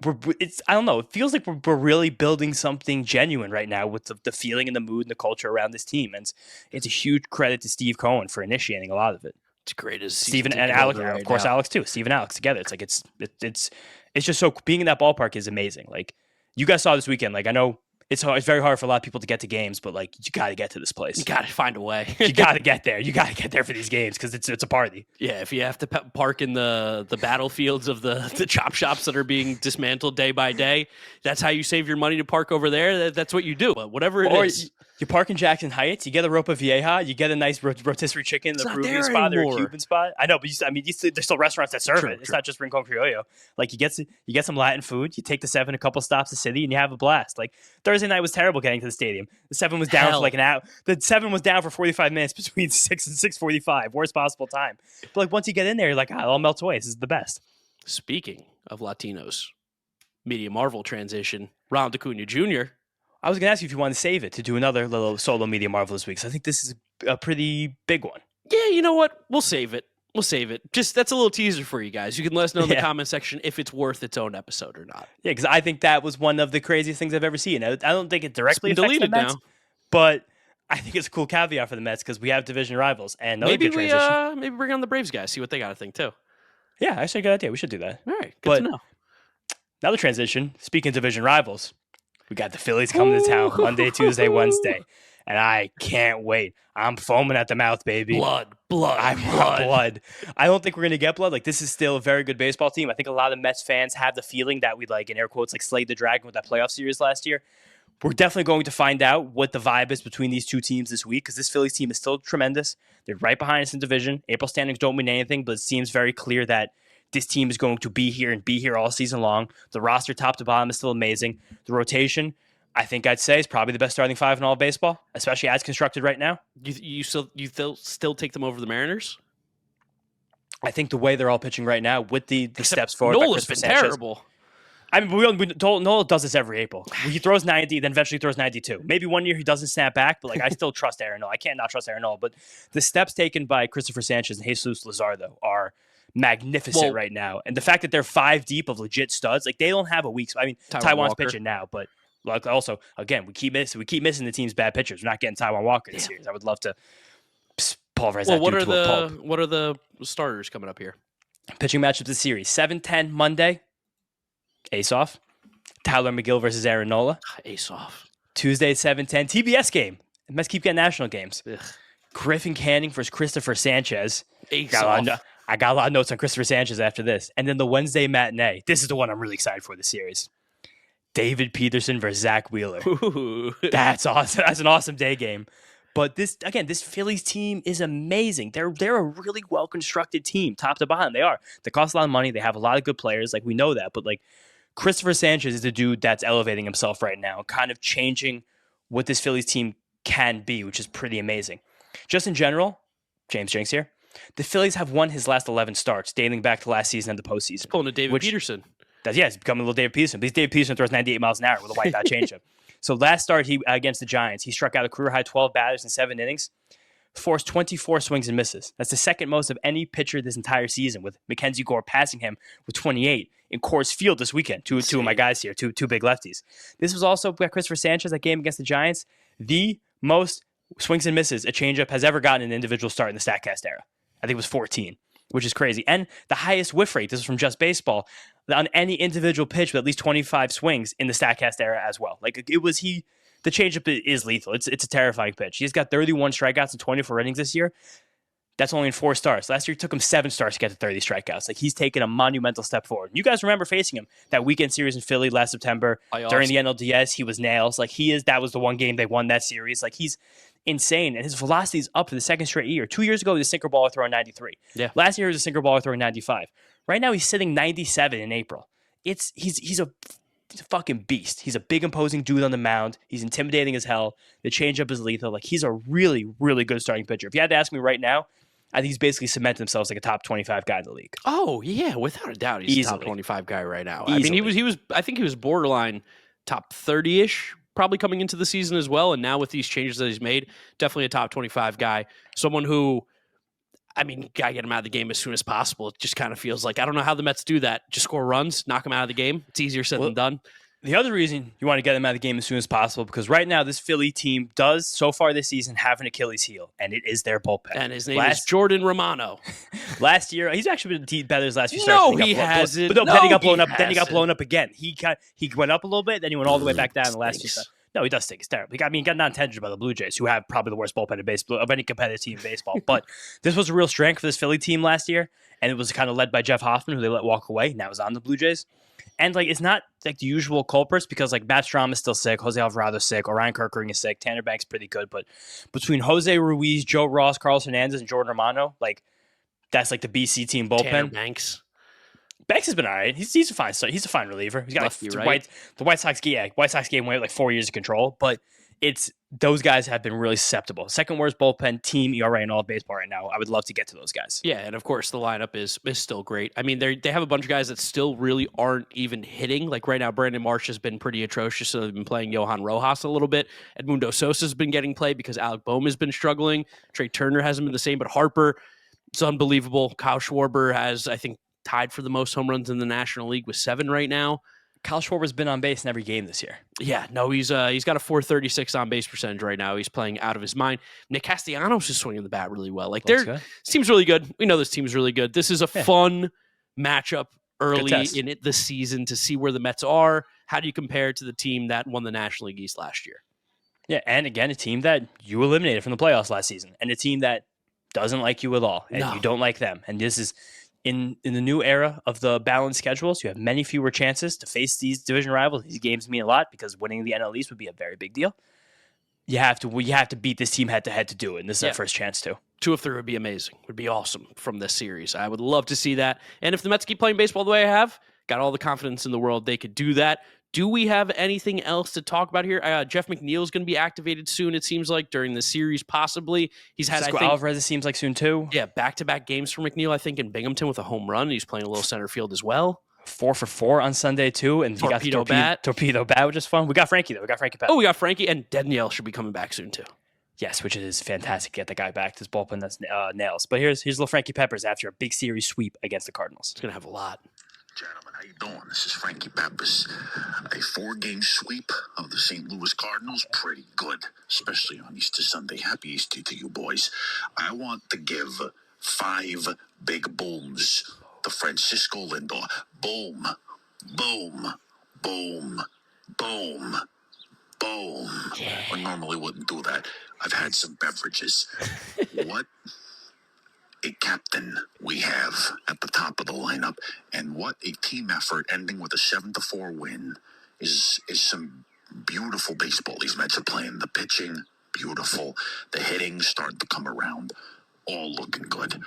I don't know. It feels like we're really building something genuine right now with the feeling and the mood and the culture around this team. And it's a huge credit to Steve Cohen for initiating a lot of it. It's great as Steven and Alex, of course, Alex too. Steve and Alex together. It's like it's just so being in that ballpark is amazing. Like you guys saw this weekend. Like I know. It's very hard for a lot of people to get to games, but like you got to get to this place. You got to find a way. You got to get there. You got to get there for these games because it's a party. Yeah, if you have to park in the battlefields of the chop shops that are being dismantled day by day, that's how you save your money to park over there. That's what you do. But whatever it is, You park in Jackson Heights, you get a ropa vieja, you get a nice rotisserie chicken, the Peruvian spot or a Cuban spot. I know, but there's still restaurants that serve it. It's not just Rincon Criollo. Like you get some Latin food, you take the 7 a couple stops to city, and you have a blast. Like Thursday night was terrible getting to the stadium. The 7 was down for like an hour. The 7 was down for 45 minutes between 6 and 6:45, worst possible time. But like once you get in there, you're like, it all melts away. This is the best. Speaking of Latinos, Media Marvel transition, Ronald Acuna Jr. I was going to ask you if you want to save it to do another little solo Media Marvel this week. So I think this is a pretty big one. Yeah, you know what? We'll save it. Just that's a little teaser for you guys. You can let us know in the comment section if it's worth its own episode or not. Yeah, because I think that was one of the craziest things I've ever seen. I don't think it directly affects the Mets, now. But I think it's a cool caveat for the Mets because we have division rivals. And maybe bring on the Braves guys, see what they got to think too. Yeah, actually a good idea. We should do that. All right, good to know. Another transition. Speaking of division rivals, we got the Phillies coming to town Monday, Tuesday, Wednesday. And I can't wait. I'm foaming at the mouth, baby. Blood. I want blood. I don't think we're going to get blood. Like, this is still a very good baseball team. I think a lot of Mets fans have the feeling that we, like, in air quotes, like, slayed the dragon with that playoff series last year. We're definitely going to find out what the vibe is between these two teams this week because this Phillies team is still tremendous. They're right behind us in division. April standings don't mean anything, but it seems very clear that this team is going to be here all season long. The roster top to bottom is still amazing. The rotation, I think I'd say, is probably the best starting 5 in all of baseball, especially as constructed right now. You still take them over the Mariners? I think the way they're all pitching right now with the steps forward. Nola's been terrible. I mean, Nola does this every April. He throws 90, then eventually throws 92. Maybe one year he doesn't snap back, but like I still trust Aaron Nola. I can't not trust Aaron Nola. But the steps taken by Christopher Sanchez and Jesus Luzardo are magnificent right now. And the fact that they're 5 deep of legit studs, like they don't have a weak. I mean, Taiwan's pitching now, but like also again, we keep missing the team's bad pitchers. We're not getting Taiwan Walker this series. I would love to pulverize that dude to a pulp. What are the starters coming up here? Pitching matchups this series: 7-10 Monday. Ace off. Tyler McGill versus Aaron Nola. Ace off. Tuesday, 7-10. TBS game. The Mets keep getting national games. Ugh. Griffin Canning versus Christopher Sanchez. Ace off. I got a lot of notes on Christopher Sanchez after this. And then the Wednesday matinee. This is the one I'm really excited for this series. David Peterson versus Zach Wheeler. Ooh. That's awesome. That's an awesome day game. But this Phillies team is amazing. They're a really well-constructed team, top to bottom. They are. They cost a lot of money. They have a lot of good players. Like, we know that. But, like, Christopher Sanchez is the dude that's elevating himself right now, kind of changing what this Phillies team can be, which is pretty amazing. Just in general, James Jinks here, the Phillies have won his last 11 starts, dating back to last season and the postseason. Pulling a David Peterson. He's becoming a little David Peterson. But David Peterson throws 98 miles an hour with a white dot changeup. So last start against the Giants, he struck out a career-high 12 batters in 7 innings, forced 24 swings and misses. That's the second most of any pitcher this entire season, with Mackenzie Gore passing him with 28 in Coors Field this weekend. Two of my guys here, two big lefties. This was also Christopher Sanchez, that game against the Giants, the most swings and misses a changeup has ever gotten in an individual start in the StatCast era. I think it was 14, which is crazy. And the highest whiff rate, this is from Just Baseball, on any individual pitch with at least 25 swings in the StatCast era as well. Like, the changeup is lethal. It's a terrifying pitch. He's got 31 strikeouts and 24 innings this year. That's only in 4 starts. Last year, it took him 7 starts to get to 30 strikeouts. Like, he's taken a monumental step forward. You guys remember facing him that weekend series in Philly last September during the NLDS. He was nails. Like, that was the one game they won that series. Like, he's insane. And his velocity is up for the second straight year. 2 years ago, he was a sinker baller throwing 93. Yeah. Last year, he was a sinker baller throwing 95. Right now, he's sitting 97 in April. He's a fucking beast. He's a big, imposing dude on the mound. He's intimidating as hell. The changeup is lethal. Like, he's a really, really good starting pitcher. If you had to ask me right now, I think he's basically cemented himself as like a top 25 guy in the league. Oh yeah, without a doubt, he's Easily. a top 25 guy right now. Easily. I mean, I think he was borderline top 30-ish, probably coming into the season as well. And now with these changes that he's made, definitely a top 25 guy. Someone who, I mean, gotta get him out of the game as soon as possible. It just kind of feels like, I don't know how the Mets do that. Just score runs, knock him out of the game. It's easier said than done. The other reason you want to get him out of the game as soon as possible, because right now this Philly team does, so far this season, have an Achilles heel, and it is their bullpen. And his name is Jordan Romano. Last year, he's actually been better his last few starts. No, he hasn't. But then he got blown up again. He went up a little bit, then he went all the way back down in the last few starts. No, he does stink. He's terrible. I mean, he got non-tendered by the Blue Jays, who have probably the worst bullpen in baseball of any competitive team in baseball. But this was a real strength for this Philly team last year, and it was kind of led by Jeff Hoffman, who they let walk away. Now he's on the Blue Jays. And like, it's not like the usual culprits because like Matt Strahm is still sick, Jose Alvarado's sick, Orion Kirkering is sick, Tanner Banks pretty good, but between Jose Ruiz, Joe Ross, Carlos Hernandez, and Jordan Romano, like that's like the BC team bullpen. Tanner Banks has been all right. He's a fine he's a fine reliever. He's got Lefty, like the White Sox gave away like 4 years of control, but it's those guys have been really susceptible. Second worst bullpen team ERA in all of baseball right now. I would love to get to those guys. Yeah, and of course the lineup is still great. I mean, they have a bunch of guys that still really aren't even hitting. Like right now, Brandon Marsh has been pretty atrocious. So they've been playing Johan Rojas a little bit. Edmundo Sosa's been getting played because Alec Bohm has been struggling. Trey Turner hasn't been the same, but Harper, it's unbelievable. Kyle Schwarber has, I think, tied for the most home runs in the National League with 7 right now. Kyle Schwarber's been on base in every game this year. Yeah, no, he's got a 436 on base percentage right now. He's playing out of his mind. Nick Castellanos is swinging the bat really well. Like this team's really good. We know this team's really good. This is a fun matchup early in the season to see where the Mets are. How do you compare to the team that won the National League East last year? Yeah, and again, a team that you eliminated from the playoffs last season, and a team that doesn't like you at all, and you don't like them. And this is in the new era of the balanced schedules. You have many fewer chances to face these division rivals. These games mean a lot because winning the NL East would be a very big deal. You have to beat this team head to head to do it, and this is their first chance to. 2 of 3 would be amazing. Would be awesome from this series. I would love to see that. And if the Mets keep playing baseball the way I have, got all the confidence in the world they could do that. Do we have anything else to talk about here? Jeff McNeil is going to be activated soon, it seems like, during the series, possibly. He's had, Cisco Alvarez, it seems like, soon, too. Yeah, back-to-back games for McNeil, I think, in Binghamton with a home run. He's playing a little center field as well. 4 for 4 on Sunday, too. And he got the torpedo bat, which is fun. We got Frankie, though. We got Frankie back. Oh, we got Frankie, and Danielle should be coming back soon, too. Yes, which is fantastic. Get the guy back to his bullpen. That's nails. But here's little Frankie Peppers after a big series sweep against the Cardinals. It's going to have a lot. Gentlemen, how you doing? This is Frankie Peppers. A 4-game sweep of the St. Louis Cardinals, pretty good, especially on Easter Sunday. Happy Easter to you boys. I want to give 5 big booms to Francisco Lindor. Boom, boom, boom, boom, boom. I normally wouldn't do that. I've had some beverages. What a captain we have at the top of the lineup, and what a team effort ending with a 7-4 win is some beautiful baseball these Mets are playing. The pitching, beautiful. The hitting starting to come around. All looking good.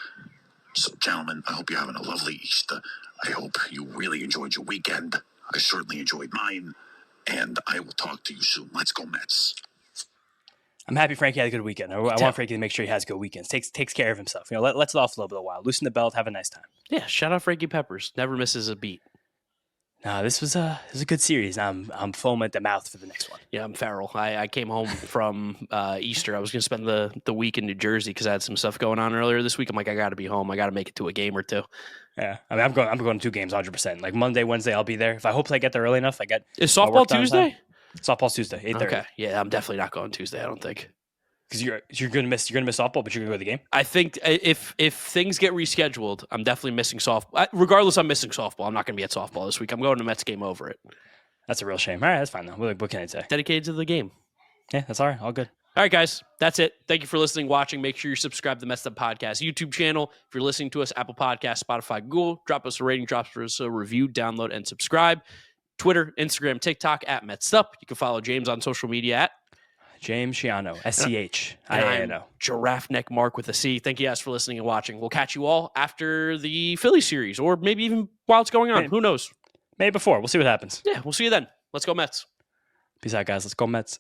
So, gentlemen, I hope you're having a lovely Easter. I hope you really enjoyed your weekend. I certainly enjoyed mine, and I will talk to you soon. Let's go, Mets. I'm happy Frankie had a good weekend. I want Frankie to make sure he has good weekends. Takes care of himself. You know, let's it off a little bit of a while. Loosen the belt. Have a nice time. Yeah, shout out Frankie Peppers. Never misses a beat. No, this was a good series. I'm foaming at the mouth for the next one. Yeah, I'm Farrell. I came home from Easter. I was going to spend the week in New Jersey because I had some stuff going on earlier this week. I'm like, I got to be home. I got to make it to a game or 2. Yeah, I mean, I'm going to 2 games, 100%. Like Monday, Wednesday, I'll be there. If I hope I get there early enough, Is softball Tuesday? Softball's Tuesday, 8:30. Okay, yeah, I'm definitely not going Tuesday. I don't think. Because you're gonna miss softball, but you're gonna go to the game. I think if things get rescheduled, I'm definitely missing softball. Regardless, I'm missing softball. I'm not gonna be at softball this week. I'm going to Mets game over it. That's a real shame. All right, that's fine though. What can I say? Dedicated to the game. Yeah, that's all right. All good. All right, guys, that's it. Thank you for listening, watching. Make sure you subscribe to the Mets'd Podcast YouTube channel. If you're listening to us, Apple Podcasts, Spotify, Google, drop us a rating, drop us a review, download, and subscribe. Twitter, Instagram, TikTok at Mets'd. You can follow James on social media at James Schiano, SCHIANO. Giraffe Neck Mark with a C. Thank you guys for listening and watching. We'll catch you all after the Philly series, or maybe even while it's going on. Who knows? Maybe before. We'll see what happens. Yeah, we'll see you then. Let's go Mets. Peace out, guys. Let's go Mets.